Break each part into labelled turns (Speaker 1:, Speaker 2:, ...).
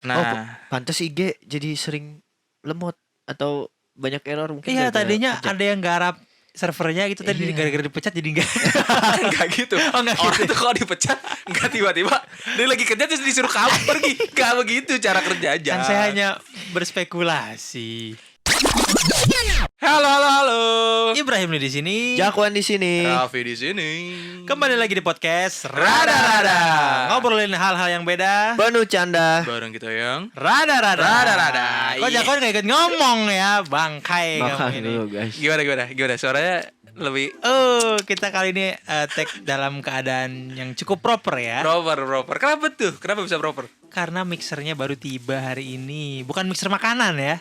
Speaker 1: Nah,
Speaker 2: Pantes IG jadi sering lemot atau banyak error mungkin.
Speaker 3: Iya,
Speaker 2: gara-gara
Speaker 3: tadinya
Speaker 2: pajak.
Speaker 3: ada yang garap servernya gitu, tadi
Speaker 2: Iya.
Speaker 3: gara-gara dipecat jadi enggak.
Speaker 1: enggak gitu.
Speaker 3: Oh, enggak
Speaker 1: Orang
Speaker 3: gitu.
Speaker 1: tuh kalau dipecat enggak tiba-tiba dia lagi kerja terus disuruh kamu pergi. Enggak begitu cara kerja aja.
Speaker 3: Kan saya hanya berspekulasi.
Speaker 1: Halo.
Speaker 3: Ibrahim nih di sini.
Speaker 2: Jakwan di sini.
Speaker 1: Raffi di sini.
Speaker 3: Kembali lagi di podcast
Speaker 1: Rada-rada.
Speaker 3: Ngobrolin hal-hal yang beda.
Speaker 2: Penuh canda.
Speaker 1: Bareng kita yang
Speaker 3: Rada-rada.
Speaker 1: Rada-rada.
Speaker 3: Kok
Speaker 1: Iya.
Speaker 3: Jakwan gak ikut ngomong ya, bangkai
Speaker 2: Makan
Speaker 3: kamu ini.
Speaker 2: dulu guys.
Speaker 1: gimana suaranya lebih
Speaker 3: Oh, kita kali ini take dalam keadaan yang cukup proper ya.
Speaker 1: proper. Kenapa tuh? Kenapa bisa proper?
Speaker 3: Karena mixernya baru tiba hari ini. Bukan mixer makanan ya.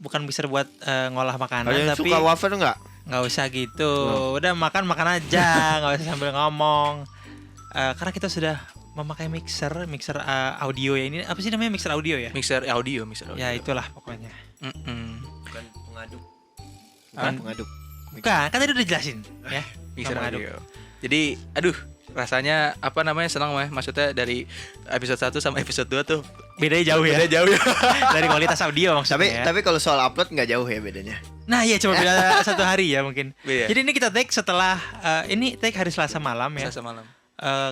Speaker 3: Bukan mixer buat ngolah makanan,
Speaker 2: Kalian
Speaker 3: tapi
Speaker 2: suka wafer nggak?
Speaker 3: nggak usah gitu. Udah makan aja, nggak usah sambil ngomong. Karena kita sudah memakai mixer audio ya. Ini apa sih namanya, mixer audio ya?
Speaker 1: Mixer audio.
Speaker 3: Ya itulah pokoknya.
Speaker 2: Bukan pengaduk.
Speaker 1: Hah?
Speaker 2: Bukan pengaduk.
Speaker 3: Bukan, kan tadi udah jelasin ya.
Speaker 1: Mixer
Speaker 3: Nggak
Speaker 1: audio. Jadi, aduh, rasanya apa namanya senang mah. Maksudnya dari episode 1 sama episode 2 tuh
Speaker 3: Bedanya jauh ya.
Speaker 1: beda jauh ya.
Speaker 3: Dari kualitas audio maksudnya. ya.
Speaker 2: Tapi kalau soal upload nggak jauh ya bedanya.
Speaker 3: Nah iya, cuma beda 1 hari ya mungkin.
Speaker 1: Beda.
Speaker 3: Jadi ini kita take setelah ini take hari Selasa malam ya.
Speaker 1: Selasa malam.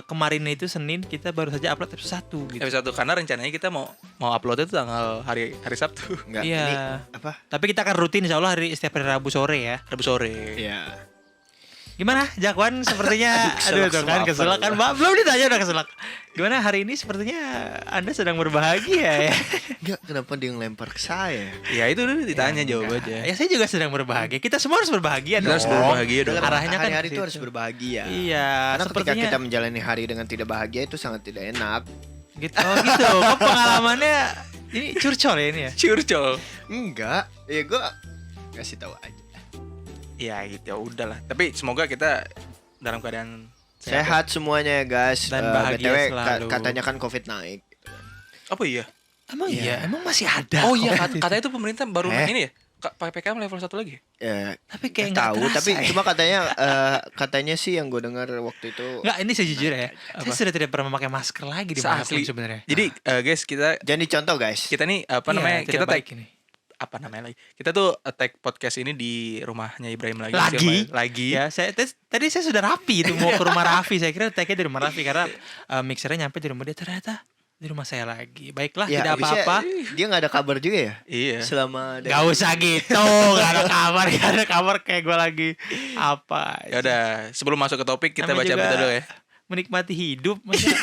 Speaker 3: Kemarin itu Senin kita baru saja upload episode 1 gitu.
Speaker 1: Episode 1 karena rencananya kita mau upload itu tanggal hari Sabtu.
Speaker 2: Enggak.
Speaker 3: Iya.
Speaker 2: Ini apa?
Speaker 3: Tapi kita akan rutin insya Allah setiap hari Rabu sore ya.
Speaker 1: Rabu sore.
Speaker 2: Iya.
Speaker 3: Gimana Jakwan? Sepertinya
Speaker 2: Aduh,
Speaker 3: aduh tuh kan keselak kan. Belum ditanya udah keselak. Gimana hari ini, sepertinya Anda sedang berbahagia ya.
Speaker 2: Enggak, kenapa dia ngelempar ke saya?
Speaker 1: Ya itu dulu ditanya jawab
Speaker 3: Enggak.
Speaker 1: aja.
Speaker 3: Ya saya juga sedang berbahagia. Kita semua harus berbahagia
Speaker 1: Kita
Speaker 3: dong.
Speaker 1: harus berbahagia dong.
Speaker 2: Dalam
Speaker 3: Arahnya kan
Speaker 2: hari-hari
Speaker 3: ke
Speaker 2: itu harus
Speaker 3: situ.
Speaker 2: berbahagia.
Speaker 3: Iya,
Speaker 2: Karena ketika
Speaker 3: sepertinya
Speaker 2: kita menjalani hari dengan tidak bahagia itu sangat tidak enak.
Speaker 3: gitu. Oh gitu. Kok pengalamannya ini curcol ya ini ya?
Speaker 1: Curcol.
Speaker 2: Enggak, ya gue kasih tahu aja.
Speaker 1: Ya gitu ya udahlah. Tapi semoga kita dalam keadaan
Speaker 2: Sehat semuanya ya guys.
Speaker 3: Dan bahagia
Speaker 2: BTW
Speaker 3: selalu.
Speaker 2: katanya kan COVID naik.
Speaker 1: Apa iya?
Speaker 3: Emang
Speaker 2: Iya.
Speaker 3: iya, emang masih ada.
Speaker 1: Oh iya,
Speaker 3: COVID itu.
Speaker 1: katanya itu pemerintah baru
Speaker 2: Eh?
Speaker 1: ini ya. PPKM level 1 lagi.
Speaker 2: Ya,
Speaker 3: Tapi kayak nggak
Speaker 2: tahu,
Speaker 3: terasa
Speaker 2: tapi
Speaker 3: ya.
Speaker 2: cuma katanya sih yang gue dengar waktu itu.
Speaker 3: Nggak, ini sejujurnya ya.
Speaker 1: Apa?
Speaker 3: Saya sudah tidak pernah memakai masker lagi di mana
Speaker 1: Asli.
Speaker 3: sebenarnya.
Speaker 1: Jadi guys, kita
Speaker 2: Jangan dicontoh guys.
Speaker 1: nih apa
Speaker 3: Iya,
Speaker 1: namanya?
Speaker 3: tidak
Speaker 1: Kita
Speaker 3: baik
Speaker 1: tag
Speaker 3: ini.
Speaker 1: apa namanya lagi? Kita tuh tag podcast ini di rumahnya Ibrahim lagi.
Speaker 3: Lagi?
Speaker 1: Lagi.
Speaker 3: Ya, tadi saya sudah rapi itu mau ke rumah Raffi. Saya kira tag-nya di rumah Raffi karena mixernya nyampe di rumah dia, ternyata di rumah saya lagi. Baiklah,
Speaker 2: Ya,
Speaker 3: tidak
Speaker 2: abisnya
Speaker 3: apa-apa.
Speaker 2: Dia nggak ada kabar juga ya?
Speaker 1: Iya.
Speaker 2: Selama
Speaker 3: Gak usah gitu, gak ada kabar kayak gue lagi apa.
Speaker 1: Ya udah, sebelum masuk ke topik kita
Speaker 3: Namanya
Speaker 1: baca
Speaker 3: juga
Speaker 1: berita dulu ya.
Speaker 3: menikmati hidup. Masa,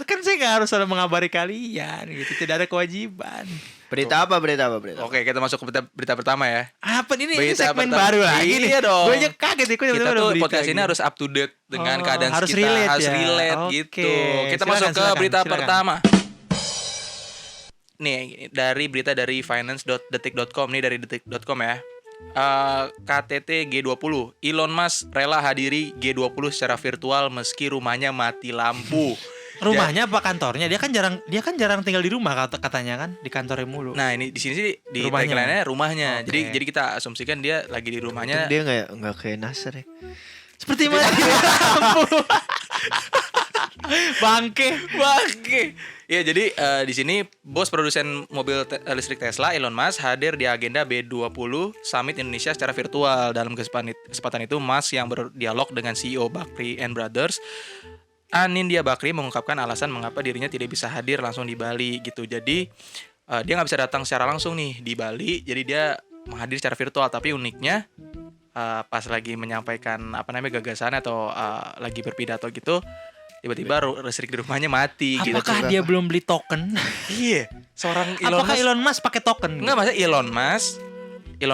Speaker 3: kan saya gak harus selalu mengabari kalian gitu, tidak ada kewajiban.
Speaker 2: berita apa?
Speaker 1: Oke, kita masuk ke berita pertama ya.
Speaker 3: Apa ini
Speaker 1: Berita
Speaker 3: segmen
Speaker 1: pertama.
Speaker 3: baru lagi nih.
Speaker 1: Iya dong.
Speaker 3: Gue aja kaget nih,
Speaker 1: Kita tuh podcast ini harus up to date dengan
Speaker 3: Oh,
Speaker 1: keadaan
Speaker 3: harus
Speaker 1: sekitar,
Speaker 3: relate
Speaker 1: harus
Speaker 3: ya.
Speaker 1: relate
Speaker 3: Oke.
Speaker 1: gitu. Kita
Speaker 3: Silakan,
Speaker 1: masuk ke
Speaker 3: silakan,
Speaker 1: berita
Speaker 3: silakan.
Speaker 1: pertama. Nih, berita dari finance.detik.com nih, dari detik.com ya. KTT G20, Elon Musk rela hadiri G20 secara virtual meski rumahnya mati lampu.
Speaker 3: Rumahnya apa kantornya? Dia kan jarang tinggal di rumah katanya kan, di kantornya mulu.
Speaker 1: Nah, ini di sini sih di
Speaker 3: Rumahnya.
Speaker 1: tagline-nya rumahnya.
Speaker 3: Oke.
Speaker 1: Jadi kita asumsikan dia lagi di rumahnya.
Speaker 2: Dia nggak kayak Nasr ya.
Speaker 3: Seperti mana? Bangke.
Speaker 1: Ya, jadi di sini bos produsen mobil listrik Tesla Elon Musk hadir di agenda B20 Summit Indonesia secara virtual. Dalam kesempatan itu Musk yang berdialog dengan CEO Bakri and Brothers Anindya Bakri mengungkapkan alasan mengapa dirinya tidak bisa hadir langsung di Bali gitu. Jadi dia nggak bisa datang secara langsung nih di Bali. Jadi dia menghadiri secara virtual. Tapi uniknya pas lagi menyampaikan apa namanya gagasan atau lagi berpidato gitu, tiba-tiba listrik di rumahnya mati gitu.
Speaker 3: Apakah dia belum beli token?
Speaker 1: Iya, seorang Elon
Speaker 3: Apakah
Speaker 1: Musk.
Speaker 3: Elon Musk pakai token?
Speaker 1: Enggak, maksudnya Elon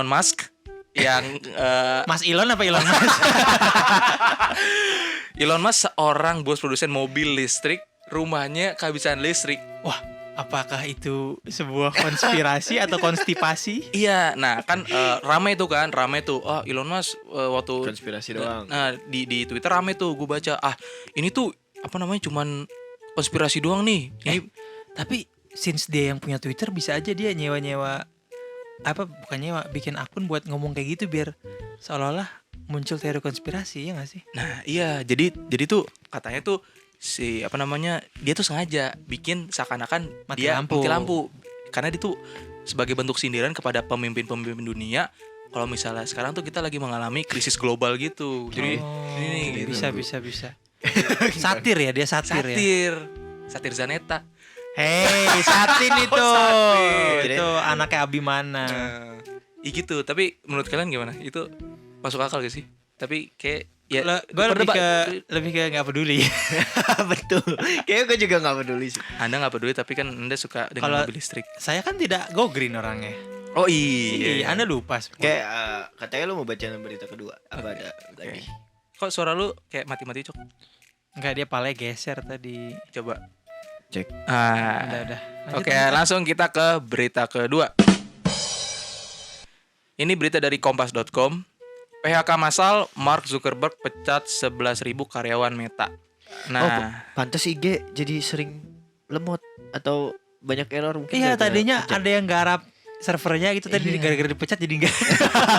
Speaker 1: Musk yang
Speaker 3: Mas Elon apa Elon Musk?
Speaker 1: Elon Musk seorang bos produsen mobil listrik, rumahnya kehabisan listrik.
Speaker 3: Wah, apakah itu sebuah konspirasi atau konstipasi?
Speaker 1: Iya, nah kan rame tuh. Oh, Elon Musk waktu
Speaker 2: Konspirasi doang.
Speaker 1: Nah, di Twitter rame tuh, gue baca. Ini tuh apa namanya, cuman konspirasi doang nih. Ini
Speaker 3: Tapi since dia yang punya Twitter, bisa aja dia nyewa bukan nyewa, bikin akun buat ngomong kayak gitu biar seolah-olah muncul teori konspirasi, ya nggak sih?
Speaker 1: Nah, iya, jadi tuh katanya tuh si apa namanya, dia tuh sengaja bikin seakan-akan
Speaker 3: Mati
Speaker 1: dia
Speaker 3: lampu.
Speaker 1: mati lampu karena dia tuh sebagai bentuk sindiran kepada pemimpin-pemimpin dunia kalau misalnya sekarang tuh kita lagi mengalami krisis global gitu. Jadi ini nih, gitu.
Speaker 3: bisa. Satir ya, dia satir ya.
Speaker 1: Satir Zaneta.
Speaker 3: Hei, Satin itu.
Speaker 1: Satin.
Speaker 3: Itu anaknya Abimana.
Speaker 1: Ya gitu, tapi menurut kalian gimana? Itu masuk akal gak sih? Tapi kayak ya
Speaker 3: Gue lebih ke nggak peduli.
Speaker 2: Betul. Kayaknya gue juga nggak peduli sih.
Speaker 1: Anda nggak peduli tapi kan Anda suka dengan
Speaker 3: Kalau-
Speaker 1: mobil listrik.
Speaker 3: Saya kan tidak go green orangnya.
Speaker 1: Oh
Speaker 3: Iya,
Speaker 1: iya.
Speaker 3: Anda lupa.
Speaker 2: Kayak katanya lu mau baca berita kedua. Apa ada lagi?
Speaker 1: Kok suara lu kayak mati-mati Cok?
Speaker 3: Enggak, dia palanya geser tadi.
Speaker 1: Coba.
Speaker 2: Cek.
Speaker 3: Udah. Lanjut,
Speaker 1: Oke,
Speaker 3: lanjut.
Speaker 1: langsung kita ke berita kedua. Ini berita dari kompas.com. PHK massal, Mark Zuckerberg pecat 11.000 karyawan Meta. Nah,
Speaker 2: Pantes IG jadi sering lemot atau banyak error mungkin.
Speaker 3: Iya,
Speaker 2: gara-gara
Speaker 3: tadinya
Speaker 2: pecat.
Speaker 3: ada yang garap servernya gitu tadi
Speaker 2: Iya.
Speaker 3: gara-gara dipecat jadi enggak.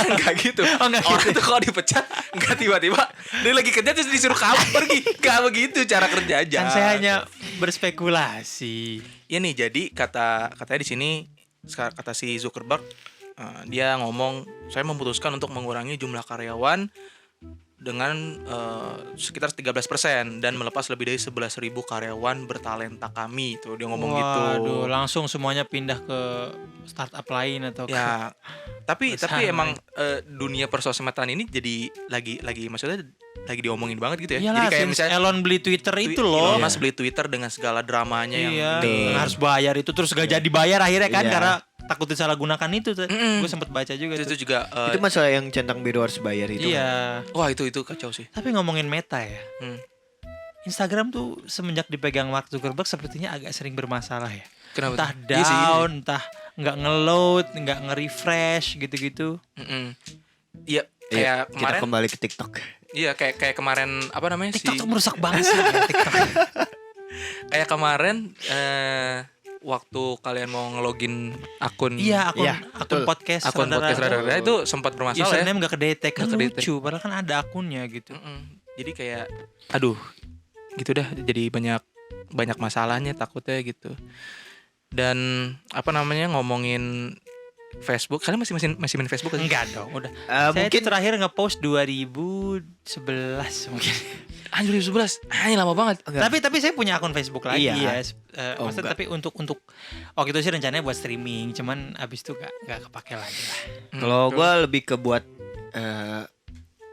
Speaker 1: enggak gitu.
Speaker 3: Oh, enggak
Speaker 1: Orang
Speaker 3: gitu.
Speaker 1: tuh kalau dipecat, enggak tiba-tiba dia lagi kerja terus disuruh kabur pergi. Enggak begitu cara kerja aja.
Speaker 3: Kan saya hanya berspekulasi.
Speaker 1: Ya nih, jadi katanya di sini kata si Zuckerberg, dia ngomong saya memutuskan untuk mengurangi jumlah karyawan dengan sekitar 13% dan melepas lebih dari 11.000 karyawan bertalenta kami. Tuh dia ngomong gitu.
Speaker 3: Waduh, langsung semuanya pindah ke startup lain atau ke
Speaker 1: Ya, tapi
Speaker 3: perusahaan
Speaker 1: emang
Speaker 3: lain.
Speaker 1: dunia persosmedan ini jadi lagi maksudnya lagi diomongin banget gitu ya.
Speaker 3: Iyalah,
Speaker 1: Jadi kayak
Speaker 3: since
Speaker 1: misalnya
Speaker 3: Elon beli Twitter itu loh.
Speaker 1: Elon Musk beli Twitter dengan segala dramanya
Speaker 3: Iya,
Speaker 1: yang ini.
Speaker 3: harus bayar itu terus gak jadi bayar akhirnya kan
Speaker 2: Iya.
Speaker 3: karena takut disalahgunakan itu.
Speaker 1: Mm-mm.
Speaker 3: Gue sempet baca juga
Speaker 1: Itu
Speaker 3: tuh.
Speaker 1: juga
Speaker 2: Itu masalah yang centang biru harus bayar itu. Kan?
Speaker 3: Iya.
Speaker 1: wah itu kacau sih.
Speaker 3: Tapi ngomongin Meta ya.
Speaker 1: Hmm.
Speaker 3: Instagram tuh semenjak dipegang Mark Zuckerberg sepertinya agak sering bermasalah ya.
Speaker 1: Kenapa?
Speaker 3: Entah
Speaker 1: tuh? Iya sih, iya sih.
Speaker 3: down, entah nggak nge-load, nggak nge-refresh gitu-gitu.
Speaker 1: Mm-mm. Iya,
Speaker 2: Iya,
Speaker 1: kayak
Speaker 2: kita
Speaker 1: kemarin.
Speaker 2: kembali ke TikTok.
Speaker 1: Iya, kayak kemarin apa namanya
Speaker 3: TikTok
Speaker 1: sih?
Speaker 3: tuh merusak banget sih ya, TikTok.
Speaker 1: Kayak kemarin waktu kalian mau ngelogin akun
Speaker 3: Iya, akun
Speaker 2: Iya,
Speaker 3: akun
Speaker 2: betul.
Speaker 3: podcast
Speaker 1: akun podcast Radar itu sempat bermasalah ya.
Speaker 3: username nggak kedetek kan
Speaker 1: Nggak kedetek.
Speaker 3: lucu, padahal kan ada akunnya gitu.
Speaker 1: Jadi kayak aduh, gitu dah, jadi banyak masalahnya takutnya gitu. Dan apa namanya, ngomongin Facebook, kalian masih main Facebook kan?
Speaker 3: Enggak dong, udah. Saya
Speaker 2: Mungkin
Speaker 3: itu terakhir nge-post 2011 mungkin.
Speaker 1: Anjir 2011. Ini lama banget.
Speaker 2: enggak.
Speaker 3: Tapi saya punya akun Facebook lagi
Speaker 2: Iya.
Speaker 3: ya.
Speaker 2: Oh,
Speaker 3: Maksudnya
Speaker 2: enggak.
Speaker 3: tapi untuk waktu itu sih rencananya buat streaming, cuman abis itu gak kepake lagi lah.
Speaker 2: Kalau gue lebih ke buat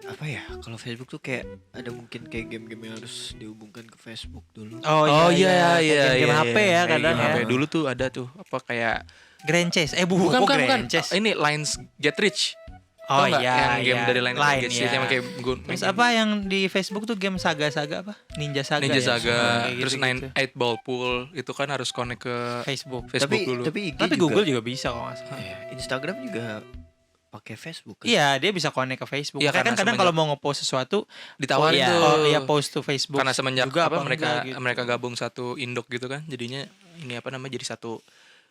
Speaker 2: apa ya? Kalau Facebook tuh kayak ada mungkin kayak game-game yang harus dihubungkan ke Facebook dulu.
Speaker 1: Oh iya
Speaker 3: Game HP ya
Speaker 1: Kayak
Speaker 3: kadang
Speaker 1: game
Speaker 3: ya.
Speaker 1: HP. Dulu tuh ada tuh apa kayak
Speaker 3: Grand Chase.
Speaker 1: bukan
Speaker 3: Grand Chase.
Speaker 1: Ini Lines Get Rich.
Speaker 3: Oh
Speaker 1: Tau nggak?
Speaker 3: iya,
Speaker 1: yang game
Speaker 3: iya.
Speaker 1: dari Lines
Speaker 3: Line,
Speaker 1: Get Rich
Speaker 3: iya.
Speaker 1: yang kayak
Speaker 3: Terus apa yang di Facebook tuh game saga-saga apa? Ninja Saga.
Speaker 1: Ninja
Speaker 3: ya?
Speaker 1: Saga,
Speaker 3: Kayak
Speaker 1: terus
Speaker 3: gitu-gitu.
Speaker 1: 8 Ball Pool itu kan harus connect ke
Speaker 3: Facebook.
Speaker 1: Facebook dulu.
Speaker 2: Tapi IG
Speaker 3: Tapi
Speaker 2: juga,
Speaker 3: Google juga bisa kok nggak salah.
Speaker 2: Iya, Instagram juga pakai Facebook. Kan?
Speaker 3: Iya, dia bisa connect ke Facebook.
Speaker 1: Iya,
Speaker 3: Kayak kan
Speaker 1: karena
Speaker 3: kadang
Speaker 1: semenjak-
Speaker 3: kalau mau nge-post sesuatu
Speaker 1: ditawarin
Speaker 2: iya.
Speaker 1: tuh.
Speaker 3: Oh iya, post to Facebook.
Speaker 1: Karena semenjak
Speaker 3: juga
Speaker 1: apa mereka
Speaker 3: enggak gitu.
Speaker 1: mereka gabung satu induk gitu kan, jadinya ini apa namanya, jadi satu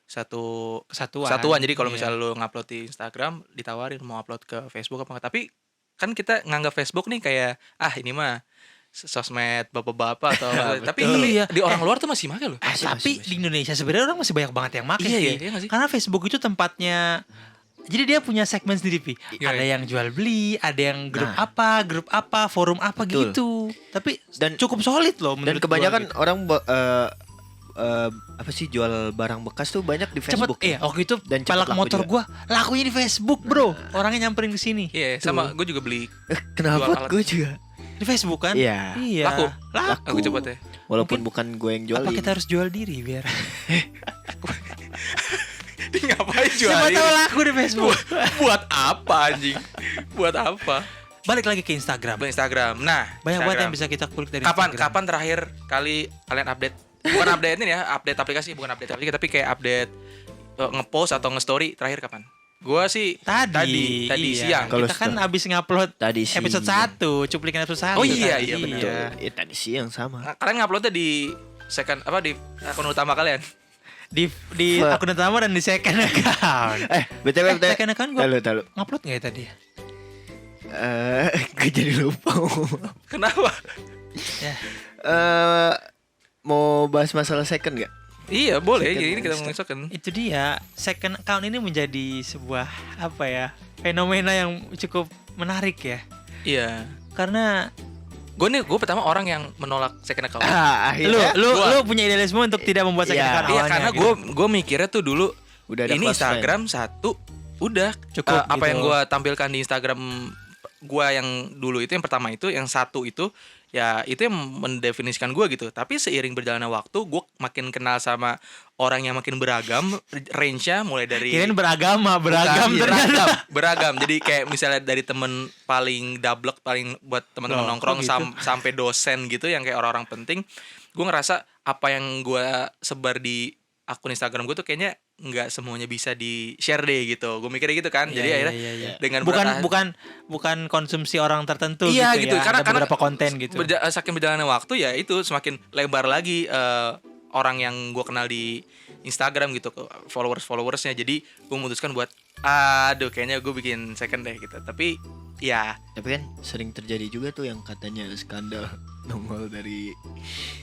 Speaker 3: kesatuan.
Speaker 1: Jadi kalau
Speaker 3: Iya.
Speaker 1: misalnya lu ngupload di Instagram ditawarin mau upload ke Facebook apa enggak. Tapi kan kita nganggap Facebook nih kayak ini mah sosmed bapak-bapak atau tapi
Speaker 3: Iya.
Speaker 1: di orang luar tuh masih make loh.
Speaker 3: Tapi di Indonesia sebenarnya orang masih banyak banget yang make
Speaker 1: Iya,
Speaker 3: sih.
Speaker 1: iya nggak sih?
Speaker 3: Karena Facebook itu tempatnya. Jadi dia punya segmen sendiri, Pi.
Speaker 1: Iya,
Speaker 3: Ada
Speaker 1: iya.
Speaker 3: yang jual beli, ada yang grup
Speaker 2: Nah.
Speaker 3: apa, forum apa
Speaker 2: Betul.
Speaker 3: gitu. Tapi
Speaker 2: Dan-
Speaker 3: cukup solid loh
Speaker 2: Dan
Speaker 3: menurut
Speaker 2: kebanyakan
Speaker 3: gua gitu.
Speaker 2: orang apa sih jual barang bekas tuh banyak di
Speaker 3: cepet,
Speaker 2: Facebook.
Speaker 3: iya, waktu itu
Speaker 2: Dan cepet
Speaker 3: palak
Speaker 2: laku
Speaker 3: motor
Speaker 2: juga.
Speaker 3: gua lakunya di Facebook, Bro. Orangnya nyamperin ke sini.
Speaker 1: Iya, sama gue juga beli
Speaker 2: Kenapa
Speaker 1: Jual alat.
Speaker 2: gue juga?
Speaker 3: Di Facebook kan?
Speaker 2: Iya.
Speaker 3: Iya.
Speaker 1: Laku.
Speaker 3: Laku.
Speaker 1: aku cepet ya.
Speaker 2: Walaupun bukan gue yang jual.
Speaker 3: Apa kita harus jual diri biar
Speaker 1: Ngapain
Speaker 3: siapa tahu laku di Facebook.
Speaker 1: Buat apa anjing? Buat apa?
Speaker 3: Balik lagi ke Instagram.
Speaker 1: Buat Instagram. Nah,
Speaker 3: Banyak banget yang
Speaker 1: Instagram.
Speaker 3: bisa kita kulik dari
Speaker 1: Kapan
Speaker 3: Instagram.
Speaker 1: terakhir kali kalian update? Bukan update ini ya, update aplikasi, bukan update aplikasi, tapi kayak update nge-post atau nge-story terakhir kapan? Gua sih tadi
Speaker 3: iya.
Speaker 1: siang.
Speaker 2: Kalau
Speaker 3: Kita kan abis ngupload
Speaker 2: Tadi siang.
Speaker 3: episode 1, cuplikan episode 1.
Speaker 1: Oh iya,
Speaker 3: tadi.
Speaker 1: iya, betul.
Speaker 2: Ya, tadi siang sama.
Speaker 1: Kalian nguploadnya di second apa di akun utama kalian?
Speaker 3: Di akun utama dan di second account.
Speaker 2: BTW
Speaker 3: second account gua
Speaker 2: Tahu.
Speaker 3: ngupload nggak ya tadi?
Speaker 2: Gue jadi lupa.
Speaker 1: Kenapa?
Speaker 3: Ya.
Speaker 2: mau bahas masalah second nggak?
Speaker 1: Iya boleh.
Speaker 2: Second
Speaker 1: Jadi ini kita
Speaker 2: Insta.
Speaker 1: ngomongin second.
Speaker 3: Itu dia, second account ini menjadi sebuah apa ya, fenomena yang cukup menarik ya.
Speaker 1: Iya.
Speaker 3: Karena
Speaker 1: Gue pertama orang yang menolak second account.
Speaker 2: Akhirnya
Speaker 3: lu punya idealisme untuk tidak membuat second
Speaker 2: Iya.
Speaker 3: account
Speaker 1: Iya
Speaker 3: awalnya
Speaker 1: karena
Speaker 3: gitu.
Speaker 1: gue mikirnya tuh dulu
Speaker 2: udah ada
Speaker 1: ini
Speaker 2: close
Speaker 1: Instagram satu udah
Speaker 3: Cukup
Speaker 1: apa
Speaker 3: gitu.
Speaker 1: yang gue tampilkan di Instagram gue yang dulu itu yang pertama itu yang satu itu ya itu yang mendefinisikan gue gitu. Tapi seiring berjalannya waktu gue makin kenal sama orang yang makin beragam, range-nya mulai dari
Speaker 3: Kirain beragama, beragam
Speaker 1: Bukan,
Speaker 3: ternyata.
Speaker 1: beragam. Jadi kayak misalnya dari temen paling dablek, paling buat teman-teman
Speaker 3: Loh,
Speaker 1: nongkrong
Speaker 3: kok gitu?
Speaker 1: sampai dosen gitu yang kayak orang-orang penting. Gue ngerasa apa yang gue sebar di akun Instagram gue tuh kayaknya nggak semuanya bisa di share deh gitu. Gue mikirnya gitu kan. Jadi
Speaker 3: Iya,
Speaker 1: akhirnya
Speaker 3: iya, iya.
Speaker 1: dengan
Speaker 3: bukan konsumsi orang tertentu
Speaker 1: iya
Speaker 3: gitu,
Speaker 1: gitu.
Speaker 3: ya.
Speaker 1: Karena
Speaker 3: Ada beberapa konten gitu.
Speaker 1: saking berjalannya waktu ya itu semakin lebar lagi orang yang gue kenal di Instagram gitu, followersnya. Jadi gue memutuskan buat aduh kayaknya gue bikin second deh gitu. Tapi ya
Speaker 2: Tapi kan sering terjadi juga tuh yang katanya skandal nongol dari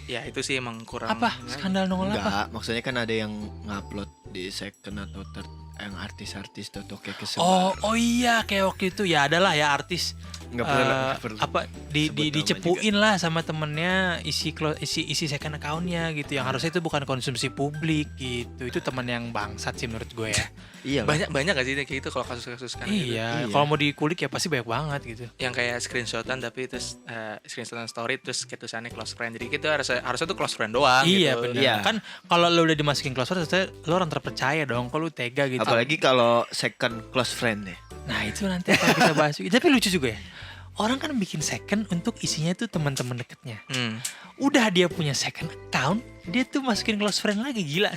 Speaker 1: ya itu sih emang kurang.
Speaker 3: Apa? Skandal nongol apa?
Speaker 2: enggak, maksudnya kan ada yang ngupload di second atau third yang artis-artis tuh kayak kesebar.
Speaker 3: Oh iya, kayak waktu itu ya adalah ya artis
Speaker 2: Nggak perlu, nggak perlu.
Speaker 3: apa
Speaker 2: Sebut nama
Speaker 3: dicepuin lah sama temennya isi second accountnya gitu, yang harusnya itu bukan konsumsi publik gitu. Itu teman yang bangsat sih menurut gue ya.
Speaker 2: Iya kan?
Speaker 1: banyak gak sih kayak gitu kalau kasus-kasus kan gitu.
Speaker 3: Iya,
Speaker 2: Iya.
Speaker 3: kalau mau dikulik ya pasti banyak banget gitu.
Speaker 1: Yang kayak screenshotan tapi terus screenshotan story terus kayak tulisannya close friend. Jadi kita harusnya tuh close friend doang
Speaker 3: Iya
Speaker 1: gitu.
Speaker 3: benar.
Speaker 2: Iya.
Speaker 3: Kan kalau lu udah dimasukin close friend, ternyata lu orang terpercaya dong. Kalau lu tega gitu.
Speaker 2: Apalagi kalau second close friend ya.
Speaker 3: Nah itu nanti akan kita bahas. Tapi lucu juga ya. Orang kan bikin second untuk isinya tuh teman-teman deketnya. Udah dia punya second account, dia tuh masukin close friend lagi. Gila,